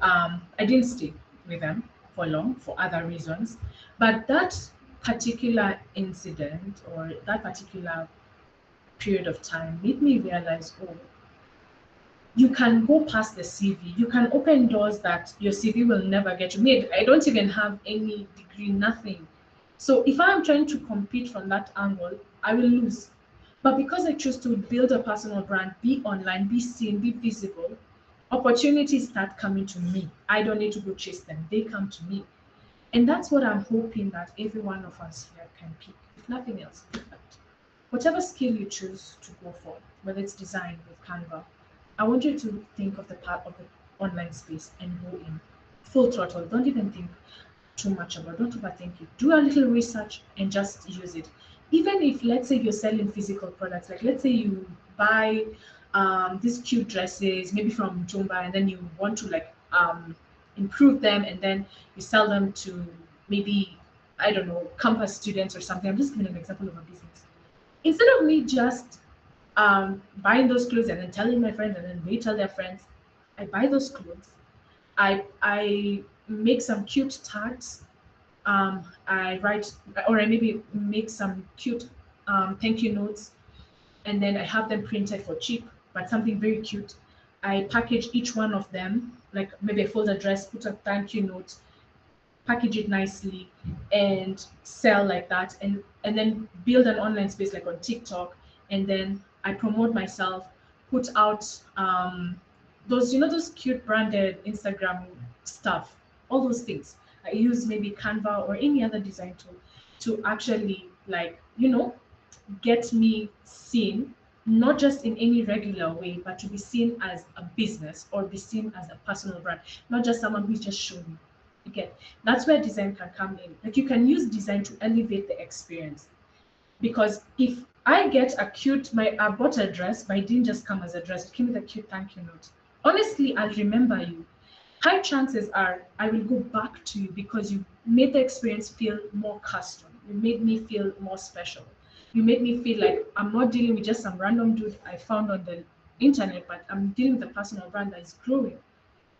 I didn't stay with them for long for other reasons, but that particular incident or that particular period of time made me realize, oh, you can go past the CV. You can open doors that your CV will never get you made. I don't even have any degree, nothing. So if I'm trying to compete from that angle, I will lose. But because I choose to build a personal brand, be online, be seen, be visible, opportunities start coming to me. I don't need to go chase them. They come to me. And that's what I'm hoping that every one of us here can pick, if nothing else. Whatever skill you choose to go for, whether it's design with Canva, I want you to think of the part of the online space and go in full throttle. Don't even think too much about. Don't overthink it. Do a little research and just use it. Even if, let's say, you're selling physical products, like let's say you buy these cute dresses, maybe from Jumba, and then you want to like improve them, and then you sell them to maybe I don't know campus students or something. I'm just giving an example of a business. Instead of me just buying those clothes and then telling my friends and then they tell their friends, I buy those clothes. I make some cute tags. I write or I maybe make some cute thank you notes, and then I have them printed for cheap, but something very cute. I package each one of them, like maybe a full address, put a thank you note, package it nicely, and sell like that, and then build an online space like on TikTok, and then I promote myself, put out those those cute branded Instagram stuff, all those things. I use maybe Canva or any other design tool to actually like get me seen, not just in any regular way, but to be seen as a business or be seen as a personal brand, not just someone who's just showing you. Again, that's where design can come in. Like you can use design to elevate the experience. Because if I get a cute, I bought a dress, but it didn't just come as a dress, it came with a cute thank you note. Honestly, I'll remember you. High chances are I will go back to you because you made the experience feel more custom. You made me feel more special. You made me feel like I'm not dealing with just some random dude I found on the internet, but I'm dealing with a personal brand that is growing.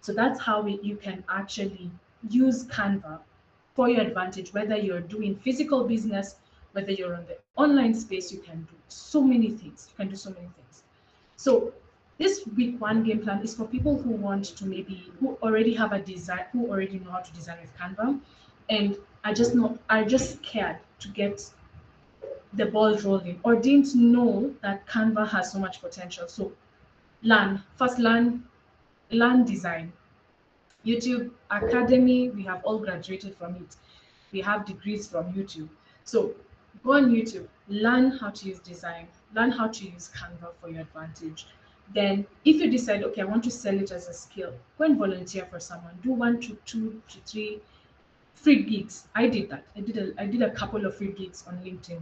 So that's how you can actually use Canva for your advantage, whether you're doing physical business, whether you're on the online space, you can do so many things. You can do so many things. So this week one game plan is for people who want to maybe who already have a design, who already know how to design with Canva, and are just scared to get the ball rolling or didn't know that Canva has so much potential. So learn design. YouTube Academy, we have all graduated from it. We have degrees from YouTube. So go on YouTube, learn how to use design, learn how to use Canva for your advantage. Then, if you decide, okay, I want to sell it as a skill, go and volunteer for someone. Do 1 to 2 to 3 free gigs. I did that. I did a couple of free gigs on LinkedIn,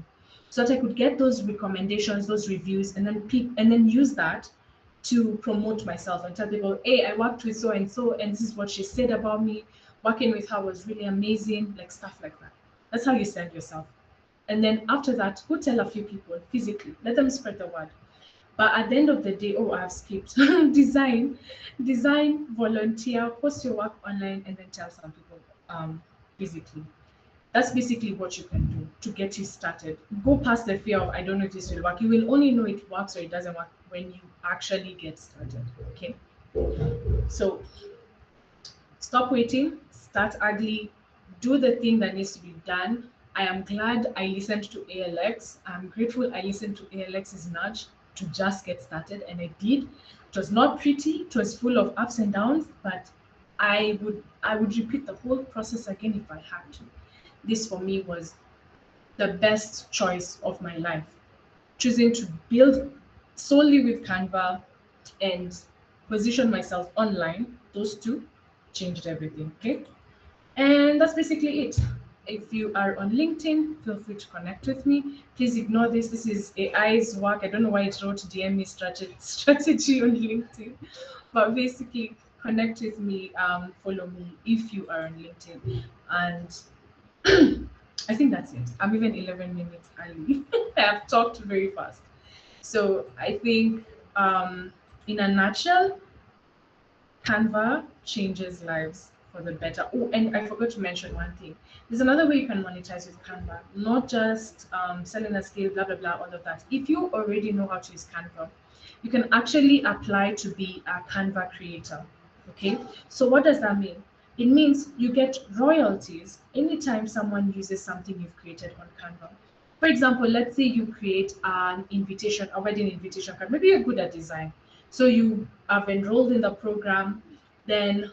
so that I could get those recommendations, those reviews, and then use that to promote myself and tell people, hey, I worked with so, and this is what she said about me. Working with her was really amazing, like stuff like that. That's how you sell yourself. And then after that, go tell a few people physically. Let them spread the word. But at the end of the day, oh, I have skipped. Design, volunteer, post your work online, and then tell some people physically. That's basically what you can do to get you started. Go past the fear of I don't know if this will work. You will only know it works or it doesn't work when you actually get started. Okay. So stop waiting, start early, do the thing that needs to be done. I am glad I listened to ALX. I'm grateful I listened to ALX's nudge to just get started, and I did. It was not pretty, it was full of ups and downs, but I would repeat the whole process again if I had to. This for me was the best choice of my life. Choosing to build solely with Canva and position myself online, those two changed everything. Okay. And that's basically it. If you are on LinkedIn, feel free to connect with me. Please ignore this. This is AI's work. I don't know why it wrote DM me strategy on LinkedIn. But basically, connect with me, follow me if you are on LinkedIn. And I think that's it. I'm even 11 minutes early. I have talked very fast. So I think, in a nutshell, Canva changes lives for the better. Oh, and I forgot to mention one thing. There's another way you can monetize with Canva, not just selling a skill, blah, blah, blah, all of that. If you already know how to use Canva, you can actually apply to be a Canva creator. Okay. So, what does that mean? It means you get royalties anytime someone uses something you've created on Canva. For example, let's say you create an invitation, a wedding invitation card. Maybe you're good at design. So you have enrolled in the program, then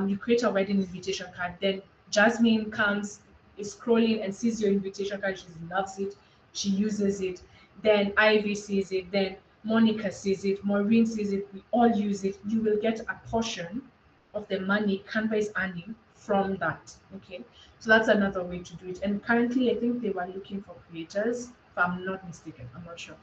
you create a wedding invitation card. Then Jasmine comes, is scrolling and sees your invitation card. She loves it. She uses it. Then Ivy sees it. Then Monica sees it. Maureen sees it. We all use it. You will get a portion of the money Canva is earning from that. Okay. So that's another way to do it. And currently, I think they were looking for creators, if I'm not mistaken. I'm not sure.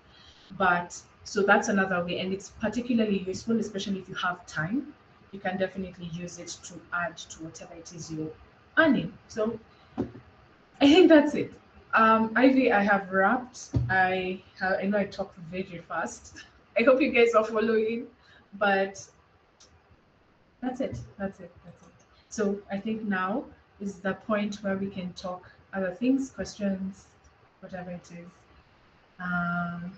But so that's another way, and it's particularly useful, especially if you have time. You can definitely use it to add to whatever it is you're earning. So I think that's it. Ivy, I have wrapped. I know I talk very fast. I hope you guys are following, but that's it. That's it. That's it. So I think now is the point where we can talk other things, questions, whatever it is. Um,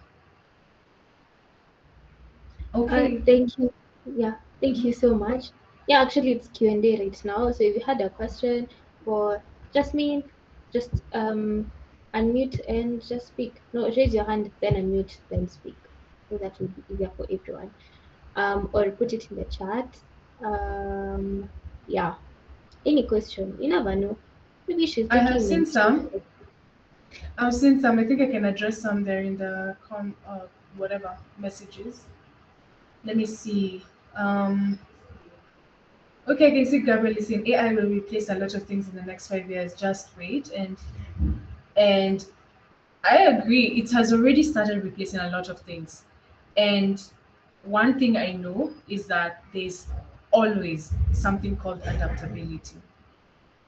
okay. Thank you. Yeah, thank you so much. Yeah, actually, it's Q&A right now. So if you had a question for Jasmine, just unmute and just speak. No, raise your hand, then unmute, then speak. So that will be easier for everyone. Or put it in the chat. Yeah, any question. You never know. Maybe she's I have taking seen mental. some. I've seen some. I think I can address some there in the whatever messages. Let me see. Um, okay, I can see Gabriel is saying AI will replace a lot of things in the next 5 years. Just wait, and I agree. It has already started replacing a lot of things, and one thing I know is that there's always something called adaptability,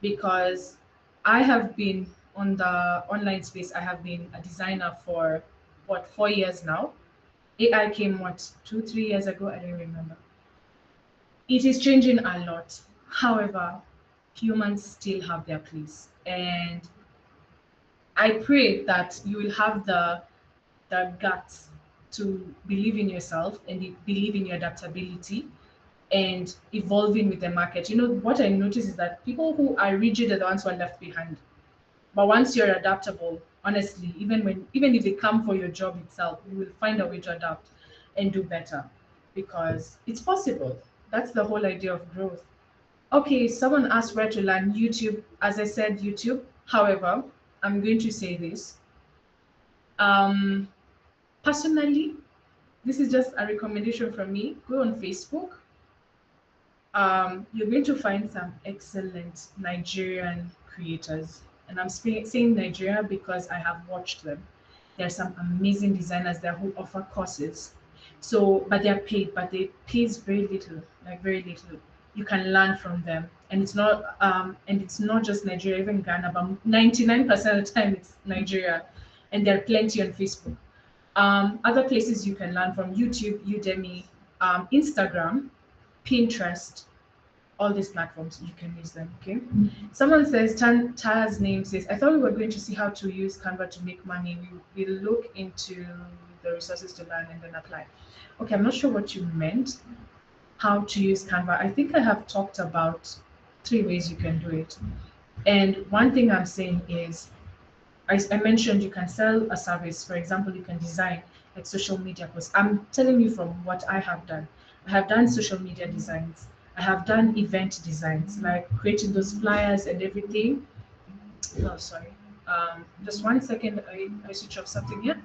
because I have been on the online space. I have been a designer for what, 4 years now. AI came what, 2, 3 years ago. I don't remember. It is changing a lot. However, humans still have their place, and I pray that you will have the guts to believe in yourself and believe in your adaptability and evolving with the market. You know what I notice is that people who are rigid are the ones who are left behind. But once you're adaptable, honestly, even if they come for your job itself, you will find a way to adapt and do better, because it's possible. That's the whole idea of growth. Okay, someone asked where to learn. YouTube. As I said, YouTube. However, I'm going to say this. Um, Personally, this is just a recommendation from me. Go on Facebook. You're going to find some excellent Nigerian creators. And I'm saying Nigeria because I have watched them. There are some amazing designers there who offer courses. So, but they're paid, but they pays very little, like very little. You can learn from them. And it's not just Nigeria, even Ghana, but 99% of the time it's Nigeria. And there are plenty on Facebook. Other places you can learn from: YouTube, Udemy, Instagram, Pinterest, all these platforms, you can use them. Okay. Someone says, Tara's name says, I thought we were going to see how to use Canva to make money. We will look into the resources to learn and then apply. Okay, I'm not sure what you meant. How to use Canva. I think I have talked about 3 ways you can do it. And one thing I'm saying is, I mentioned you can sell a service. For example, you can design like social media posts. I'm telling you from what I have done. I have done social media designs. I have done event designs, like creating those flyers and everything. Oh, sorry. Just 1 second. I switch off something here.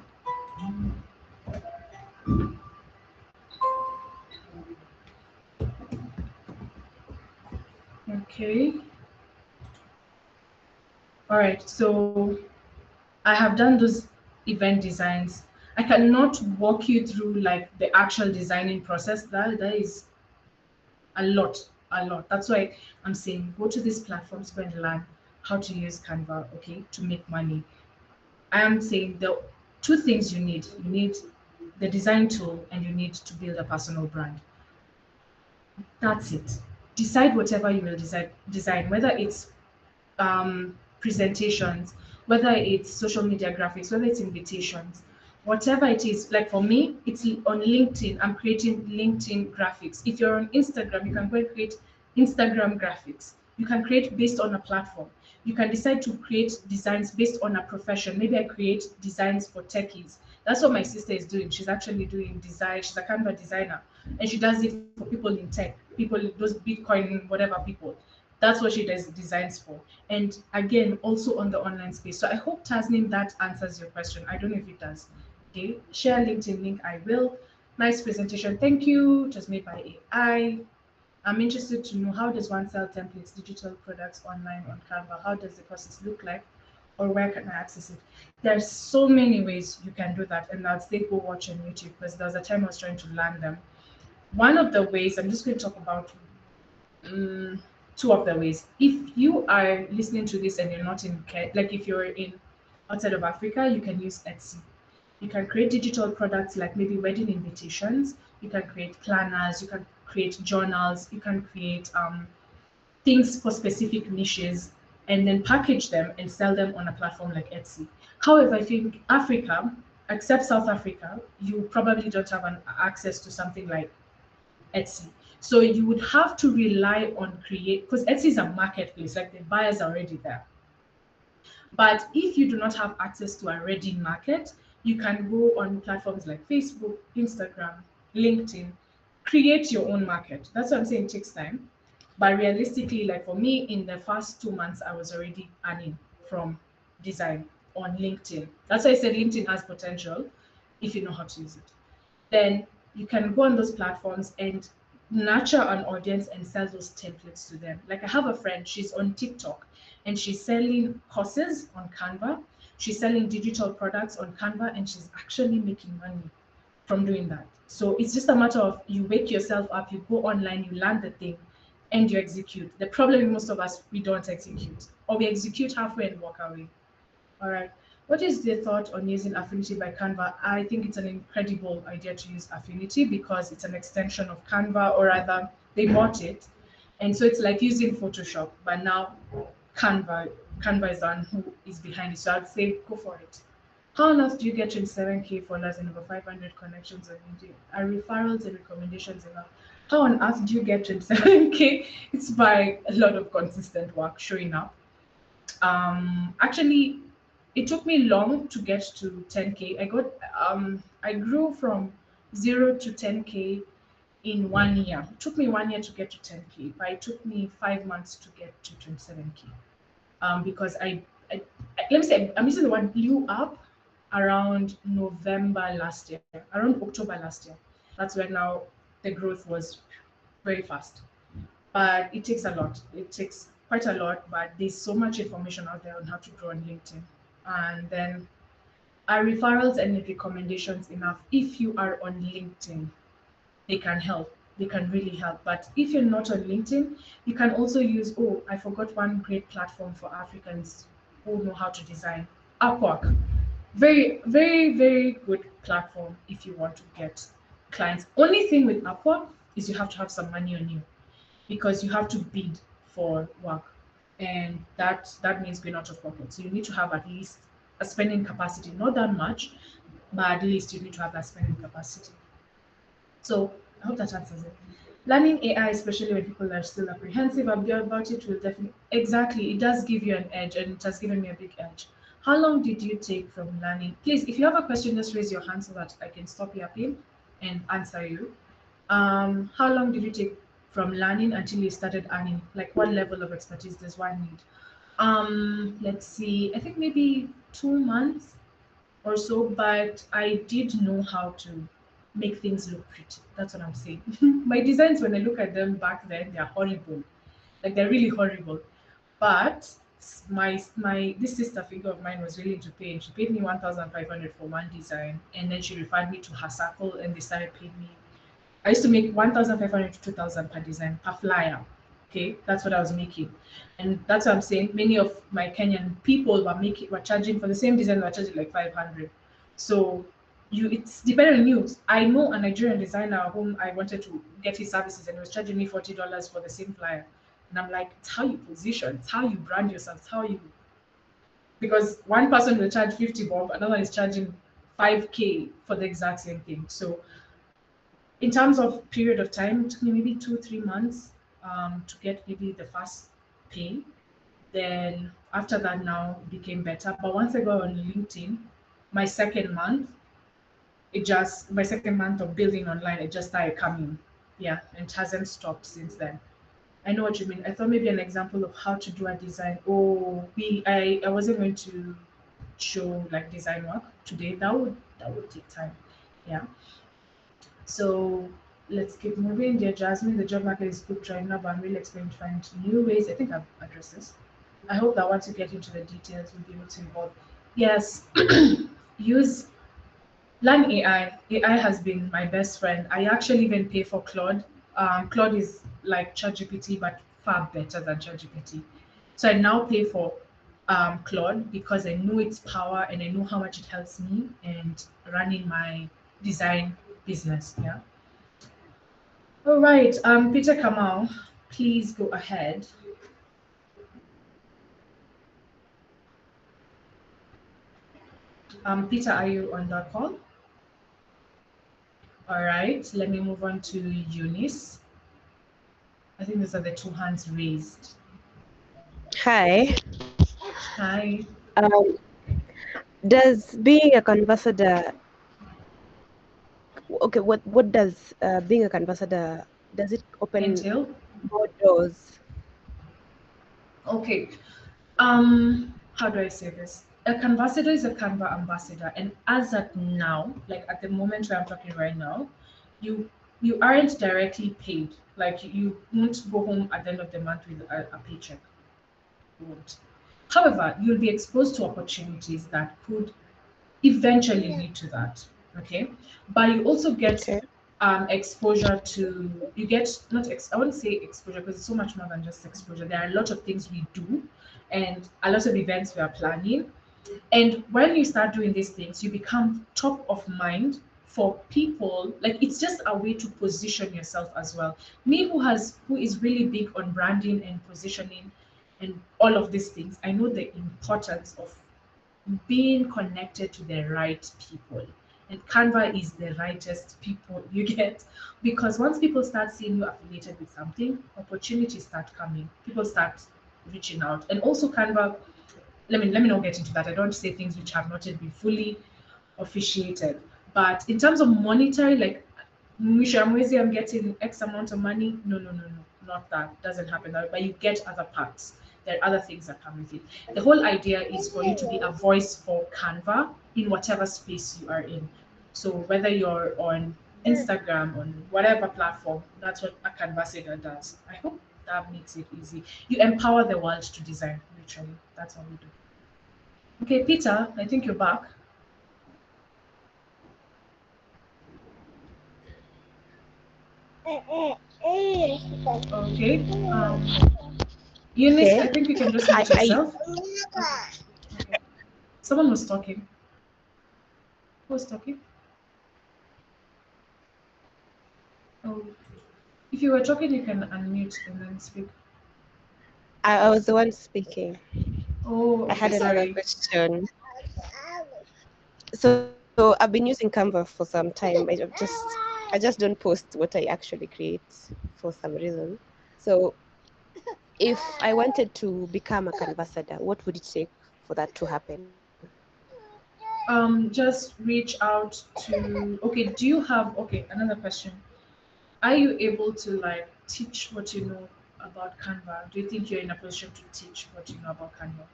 Okay. All right. So I have done those event designs. I cannot walk you through like the actual designing process. That is a lot, a lot. That's why I'm saying go to these platforms, go and learn how to use Canva, okay, to make money. I am saying the two things you need. You need the design tool and you need to build a personal brand. That's it. Decide whatever you will design, whether it's presentations, whether it's social media graphics, whether it's invitations, whatever it is. Like for me, it's on LinkedIn. I'm creating LinkedIn graphics. If you're on Instagram, you can go and create Instagram graphics. You can create based on a platform. You can decide to create designs based on a profession. Maybe I create designs for techies. That's what my sister is doing. She's actually doing design. She's a Canva designer, and she does it for people in tech, people those Bitcoin whatever people. That's what she does designs for. And again, also on the online space. So I hope Tasnim that answers your question. I don't know if it does. Okay, share LinkedIn link. I will. Nice presentation. Thank you. It was made by AI. I'm interested to know how does one sell templates, digital products online on Canva? How does the process look like? Or where can I access it? There's so many ways you can do that, and I'd say go watch on YouTube because there was a time I was trying to learn them. One of the ways I'm just going to talk about um, two of the ways. If you are listening to this and you're not in like if you're in outside of Africa, you can use Etsy. You can create digital products like maybe wedding invitations. You can create planners. You can create journals. You can create things for specific niches and then package them and sell them on a platform like Etsy. However, if you're in Africa, except South Africa, you probably don't have an access to something like Etsy. So you would have to rely on create because Etsy is a marketplace, like the buyers are already there. But if you do not have access to a ready market, you can go on platforms like Facebook, Instagram, LinkedIn, create your own market. That's what I'm saying, it takes time. But realistically, like for me, in the first 2 months, I was already earning from design on LinkedIn. That's why I said LinkedIn has potential if you know how to use it. Then you can go on those platforms and nurture an audience and sell those templates to them. Like I have a friend, she's on TikTok and she's selling courses on Canva. She's selling digital products on Canva and she's actually making money from doing that. So it's just a matter of you wake yourself up, you go online, you learn the thing, and you execute. The problem with most of us, we don't execute, or we execute halfway and walk away. All right. What is the thought on using Affinity by Canva? I think it's an incredible idea to use Affinity because it's an extension of Canva, or rather, they bought it. And so it's like using Photoshop, but now Canva, Canva is the one who is behind it. So I'd say go for it. How on earth do you get 27K followers and over 500 connections on LinkedIn? Are referrals and recommendations enough? How on earth do you get 27K? It's by a lot of consistent work showing up. Actually, it took me long to get to 10K. I grew from 0 to 10K in 1 year. It took me 1 year to get to 10K, but it took me 5 months to get to 27K. Because let me say I'm using the word blew up around November last year, around October last year. That's when now the growth was very fast. But it takes a lot. It takes quite a lot, but there's so much information out there on how to grow on LinkedIn. And then are referrals and recommendations enough? If you are on LinkedIn, they can help. They can really help. But if you're not on LinkedIn, you can also use, oh, I forgot one great platform for Africans who know how to design. Upwork. Very, very, very good platform if you want to get clients. Only thing with Upwork is you have to have some money on you because you have to bid for work, and that means going out of pocket. So you need to have at least a spending capacity, not that much, but at least you need to have that spending capacity. So I hope that answers it. Learning AI, especially when people are still apprehensive about it, will definitely exactly. It does give you an edge, and it has given me a big edge. How long did you take from learning? Please, if you have a question, just raise your hand so that I can stop yapping and answer you. How long did you take from learning until you started earning? Like, what level of expertise does one need? Let's see. I think maybe 2 months or so, but I did know how to make things look pretty. That's what I'm saying. My designs, when I look at them back then, they're horrible. Like they're really horrible. But my this sister figure of mine was willing to pay, and she paid me 1,500 for one design, and then she referred me to her circle, and they started paying me. I used to make 1,500 to 2,000 per design per flyer. Okay, that's what I was making, and that's what I'm saying. Many of my Kenyan people were charging for the same design. They were charging like 500. So it's dependent on you. I know a Nigerian designer whom I wanted to get his services, and he was charging me $40 for the same flyer. And I'm like, it's how you position, it's how you brand yourself, it's how you, because one person will charge 50 bob, another is charging 5K for the exact same thing. So in terms of period of time, it took me maybe 2 3 months to get maybe the first pay. Then after that, now it became better. But once I got on LinkedIn, my second month, my second month of building online, it just started coming. Yeah, and it hasn't stopped since then. I know what you mean. I thought maybe an example of how to do a design. Oh, I wasn't going to show like design work today. That would take time. Yeah. So let's keep moving. Dear Jasmine, the job market is good right now, but I'm really expecting to find new ways. I think I've addressed this. I hope that once you get into the details, we'll be able to involve. Yes, use learn AI. AI has been my best friend. I actually even pay for Claude. Claude is like ChatGPT, but far better than ChatGPT. So I now pay for Claude because I know its power and I know how much it helps me and running my design business. Yeah. All right, Peter Kamal, please go ahead. Peter, are you on that call? All right, let me move on to Eunice. I think those are the two hands raised. Hi. Hi. Um, does being a conversator, okay, what does being a conversator, does it open Entail. more doors? Okay. How do I say this? A Canvassador is a Canva ambassador, and as at now, like at the moment where I'm talking right now, you you aren't directly paid. Like you won't go home at the end of the month with a paycheck. You won't. However, you'll be exposed to opportunities that could eventually lead to that. Okay, but you also get Okay. exposure to, you get not I wouldn't say exposure because it's so much more than just exposure. There are a lot of things we do and a lot of events we are planning, and when you start doing these things, you become top of mind for people. Like it's just a way to position yourself as well. Me who is really big on branding and positioning and all of these things, I know the importance of being connected to the right people. And Canva is the rightest people you get, because once people start seeing you affiliated with something, opportunities start coming. People start reaching out. And also Canva, let me not get into that. I don't say things which have not yet been fully officiated. But in terms of monetary, like Mishamwezi, I'm getting X amount of money. No, no, no, no, not that. Doesn't happen that way. But you get other parts. There are other things that come with it. The whole idea is for you to be a voice for Canva in whatever space you are in. So whether you're on Instagram, on whatever platform, that's what a Canvassator does. I hope that makes it easy. You empower the world to design, literally. That's what we do. Okay, Peter, I think you're back. Okay. Eunice, Okay. I think you can just mute I yourself. Okay. Okay. Someone was talking. Who was talking? Oh, if you were talking, you can unmute and then speak. I was the one speaking. Oh, I okay, had another sorry. question. So I've been using Canva for some time. I just don't post what I actually create for some reason. So if I wanted to become a Canvassador, what would it take for that to happen? Just reach out to. Okay, do you have? Okay, another question. Are you able to like teach what you know about Canva? Do you think you're in a position to teach what you know about Canva?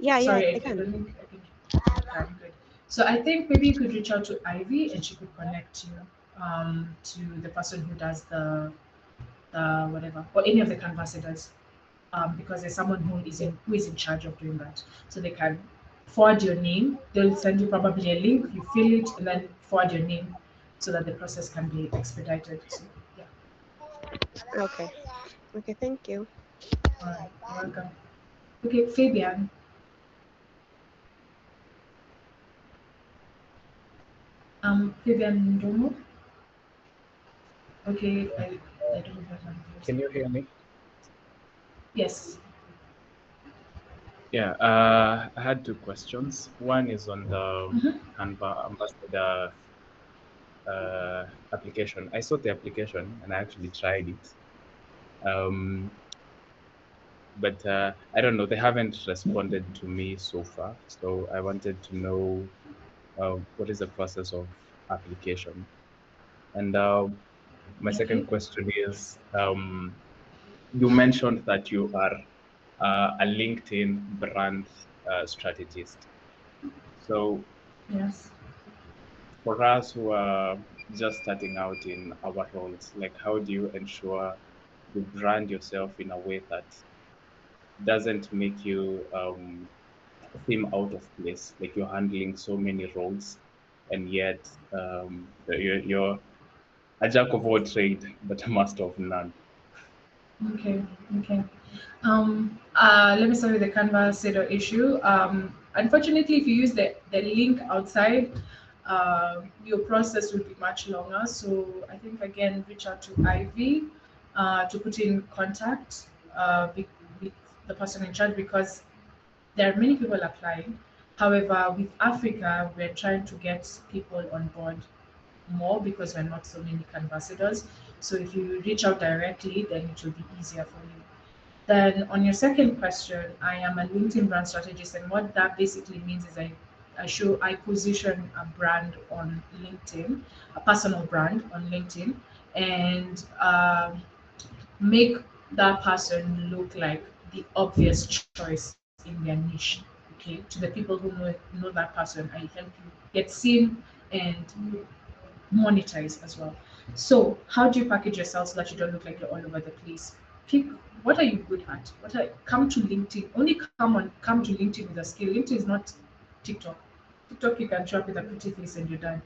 Yeah, I Sorry, can. I don't think you can. Good. So I think maybe you could reach out to Ivy and she could connect you to the person who does the whatever or any of the canvassadors because there's someone who is in charge of doing that. So they can forward your name. They'll send you probably a link. You fill it and then forward your name so that the process can be expedited. So yeah, Okay. Okay, thank you. all right, you're welcome. Okay, Fabian. Fabian Domo. Okay, I don't have my voice. Can you hear me? Yes. Yeah, I had two questions. One is on the Mm-hmm. Canva Ambassador application. I saw the application and I actually tried it. Um, but I don't know, they haven't responded to me so far. So I wanted to know what is the process of application. And my second Okay. question is you mentioned that you are a LinkedIn brand strategist. So Yes. for us who are just starting out in our roles, like how do you ensure you brand yourself in a way that doesn't make you seem out of place? Like you're handling so many roles, and yet you're a jack of all trade, but a master of none. Okay. Okay. Let me start with the Canvassator issue. Unfortunately, if you use the link outside, your process will be much longer. So I think again, reach out to Ivy to put in contact with the person in charge because there are many people applying. However, with Africa, we're trying to get people on board more because we're not so many canvassadors. So if you reach out directly, then it will be easier for you. Then on your second question, I am a LinkedIn brand strategist, and what that basically means is I position a brand on LinkedIn, a personal brand on LinkedIn, and make that person look like the obvious choice in their niche. Okay, to the people who know that person, I help you get seen and monetize as well. So, how do you package yourself so that you don't look like you're all over the place? Pick what are you good at. Come to LinkedIn. Only come to LinkedIn with a skill. LinkedIn is not TikTok. TikTok you can show up with a pretty face and you're done.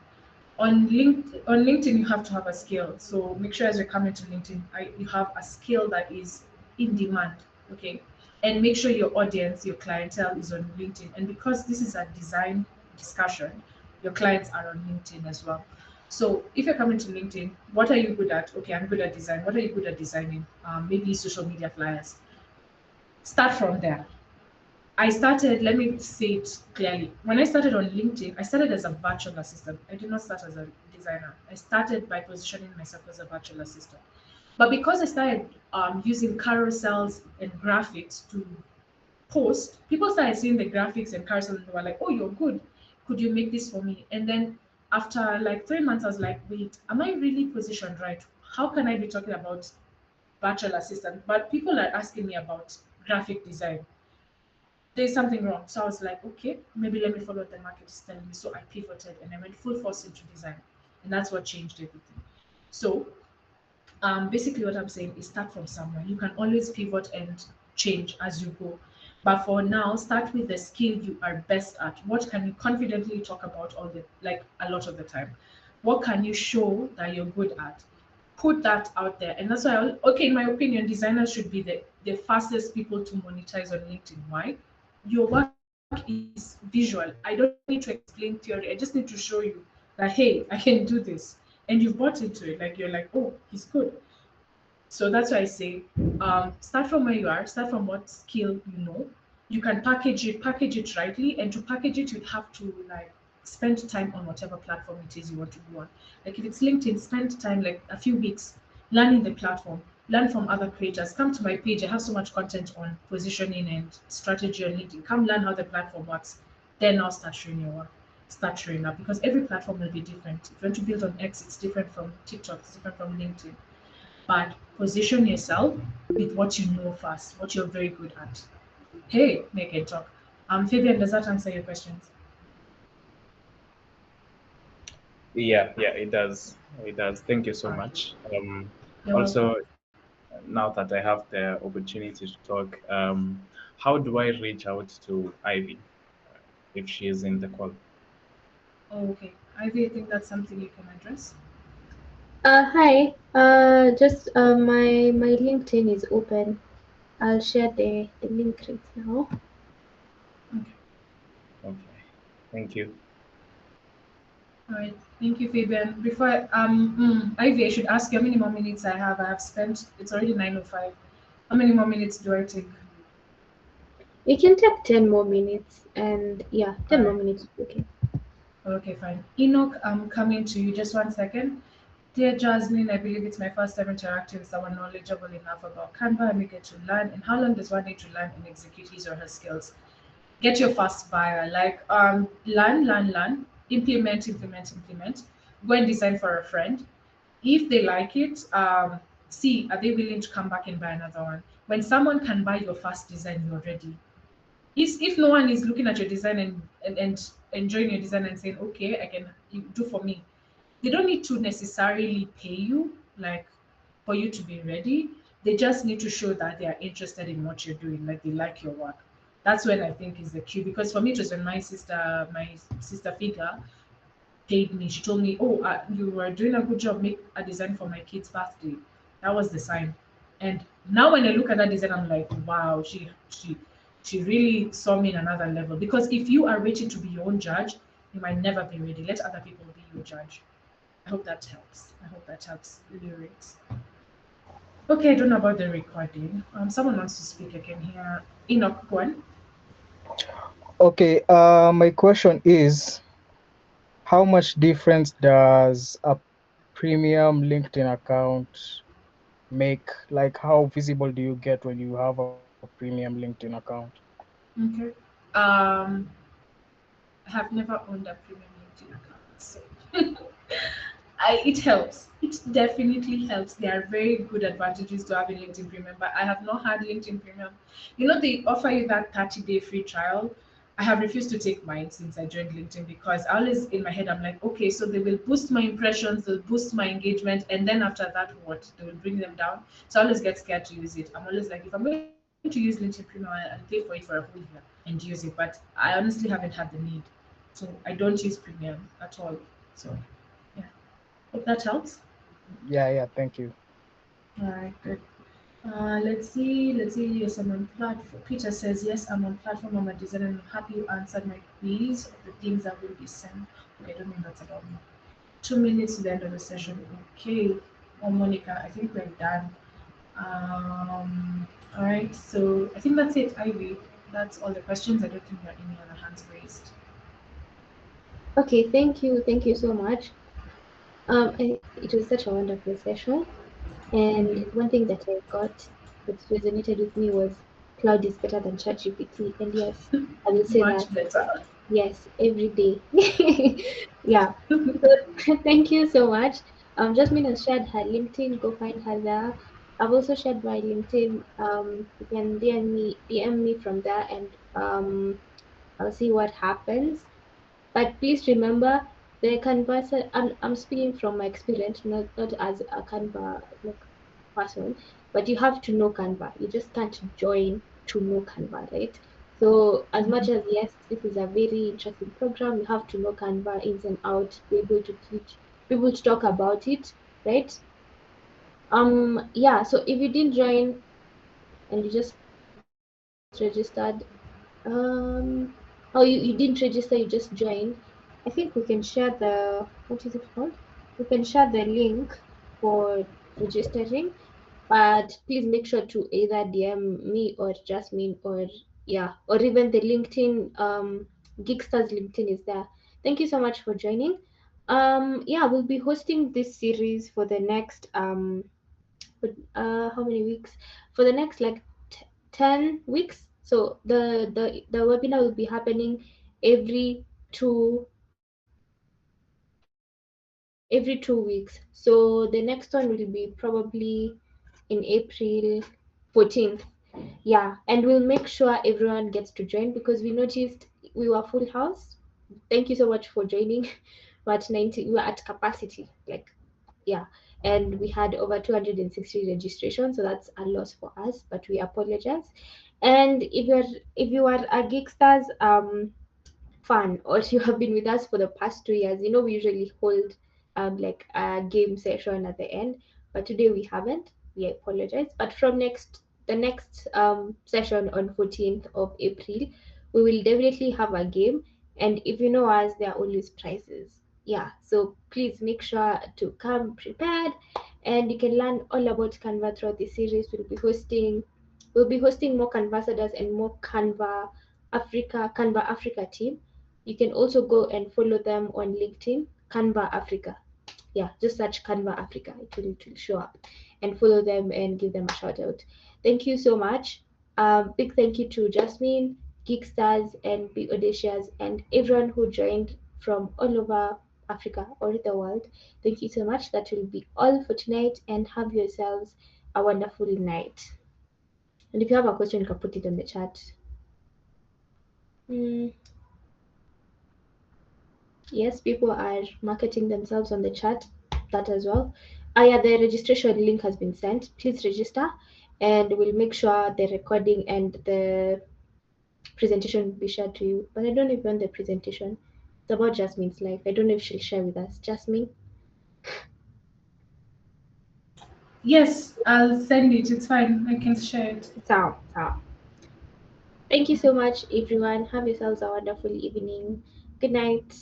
On LinkedIn you have to have a skill. So make sure as you're coming to LinkedIn, you have a skill that is in demand. Okay, and make sure your audience, your clientele is on LinkedIn. And because this is a design discussion, your clients are on LinkedIn as well. So if you're coming to LinkedIn, what are you good at? Okay, I'm good at design. What are you good at designing? Maybe social media flyers. Start from there. I started, let me say it clearly. When I started on LinkedIn, I started as a virtual assistant. I did not start as a designer. I started by positioning myself as a virtual assistant. But because I started using carousels and graphics to post, people started seeing the graphics and carousels and they were like, oh, you're good. Could you make this for me? And then after like 3 months, I was like, wait, am I really positioned right? How can I be talking about virtual assistant? But people are asking me about graphic design. There's something wrong. So I was like, okay, maybe let me follow what the market is telling me. So I pivoted and I went full force into design. And that's what changed everything. So basically what I'm saying is start from somewhere. You can always pivot and change as you go. But for now, start with the skill you are best at. What can you confidently talk about all the like a lot of the time? What can you show that you're good at? Put that out there. And that's why okay, in my opinion, designers should be the fastest people to monetize on LinkedIn. Why? Your work is visual. I don't need to explain theory. I just need to show you that hey, I can do this. And you've bought into it. Like you're like, oh, he's good. So that's why I say, start from where you are, start from what skill you know. You can package it rightly, and to package it, you'd have to like spend time on whatever platform it is you want to go on. Like if it's LinkedIn, spend time like a few weeks learning the platform, learn from other creators. Come to my page, I have so much content on positioning and strategy on LinkedIn. Come learn how the platform works. Then I'll start showing your work. Start showing up because every platform will be different. If you want to build on X, it's different from TikTok, it's different from LinkedIn, but position yourself with what you know first, what you're very good at. Hey, make it talk. Fabian, does that answer your questions? Yeah, yeah, it does. It does. Thank you so All right. much. You're Also, welcome. now that I have the opportunity to talk, how do I reach out to Ivy if she is in the call? Oh, okay. Ivy, I think that's something you can address. Hi. Just my LinkedIn is open. I'll share the link right now. Okay. Okay, thank you. All right. Thank you, Fabian. Before Ivy, I should ask you how many more minutes I have. I have spent. It's already 9:05. How many more minutes do I take? You can take 10 more minutes, and yeah, All 10 more minutes. Okay. Okay, fine. Enoch, I'm coming to you. Just 1 second. Dear Jasmine, I believe it's my first time interacting with someone knowledgeable enough about Canva and eager to learn. And how long does one need to learn and execute his or her skills? Get your fast buyer. Like learn, implement. Go and design for a friend. If they like it, see are they willing to come back and buy another one. When someone can buy your first design, you're ready. If no one is looking at your design and enjoying your design and saying, okay, I can you do for me, they don't need to necessarily pay you like for you to be ready. They just need to show that they are interested in what you're doing, like they like your work. That's when I think is the cue. Because for me, it was when my sister figure paid me. She told me, "Oh, you were doing a good job. Make a design for my kid's birthday." That was the sign. And now when I look at that design, I'm like, "Wow, she really saw me in another level." Because if you are waiting to be your own judge, you might never be ready. Let other people be your judge. I hope that helps. I hope that helps lyrics. Okay, I don't know about the recording. Someone wants to speak. I can hear Enoch one. Okay, my question is, how much difference does a premium LinkedIn account make? Like, how visible do you get when you have a premium LinkedIn account? Okay. Um, I have never owned a premium LinkedIn account, so it helps. It definitely helps. There are very good advantages to having LinkedIn Premium, but I have not had LinkedIn Premium. You know, they offer you that 30-day free trial. I have refused to take mine since I joined LinkedIn because I always in my head I'm like, okay, so they will boost my impressions, they'll boost my engagement, and then after that, what? They will bring them down. So I always get scared to use it. I'm always like, if I'm going to use LinkedIn Premium, I'll pay for it for a whole year and use it. But I honestly haven't had the need. So I don't use premium at all. So yeah. Hope that helps. Yeah, thank you. All right, good. Let's see. Let's see. Yes, I'm on platform. Peter says, yes, I'm on platform. I'm a designer. I'm happy you answered my quiz of the things that will be sent. Okay, I don't think that's about me. 2 minutes to the end of the session. Okay. Oh, Monica, I think we're done. All right. So I think that's it, Ivy. That's all the questions. I don't think there are any other hands raised. Okay. Thank you so much. It was such a wonderful session. Thank And you. one thing that I got that resonated with me was cloud is better than ChatGPT. And yes, I will say that. Much better. Yes, every day. Yeah. So thank you so much. Jasmine has shared her LinkedIn. Go find her there. I've also shared my LinkedIn. You can DM me from there, and I'll see what happens. But please remember, the Canvas. I'm speaking from my experience, not as a Canva like person, but you have to know Canva. You just can't join to know Canva, right? So as much as yes, this is a very interesting program, you have to know Canva ins and out, be able to teach, be able to talk about it, right? Yeah. So if you didn't join and you just registered, oh, you didn't register, you just joined. I think we can share what is it called? We can share the link for registering, but please make sure to either DM me or Jasmine, or yeah, or even the LinkedIn, Geek-ssters LinkedIn is there. Thank you so much for joining. Yeah, we'll be hosting this series for the next for how many weeks? For the next like 10 weeks. So the webinar will be happening every two every 2 weeks. So the next one will be probably in April 14th. Yeah, and we'll make sure everyone gets to join because we noticed we were full house. Thank you so much for joining. we're at 90, we were at capacity, like, yeah. And we had over 260 registrations, so that's a loss for us, but we apologize. And if you are a Geekstars fan, or if you have been with us for the past 2 years, we usually hold like a game session at the end, but today we haven't. We apologize. But from the next session on 14th of April, we will definitely have a game. And if you know us, there are always prizes. Yeah, so please make sure to come prepared, and you can learn all about Canva throughout the series. We'll be hosting more Canvassadors and more Canva Africa team. You can also go and follow them on LinkedIn, Canva Africa. Yeah, just search Canva Africa. It will show up, and follow them and give them a shout out. Thank you so much. Big thank you to Jasmine, Geek-ssters, and Big Audacious, and everyone who joined from all over Africa or the world. Thank you so much. That will be all for tonight, and have yourselves a wonderful night. And if you have a question, you can put it in the chat. Mm, yes, people are marketing themselves on the chat. That as well. Yeah, the registration link has been sent. Please register, and we'll make sure the recording and the presentation will be shared to you. But I don't even want the presentation. It's about Jasmine's life. I don't know if she'll share with us. Jasmine? Yes, I'll send it. It's fine. I can share it. Ciao. Ciao. Thank you so much, everyone. Have yourselves a wonderful evening. Good night.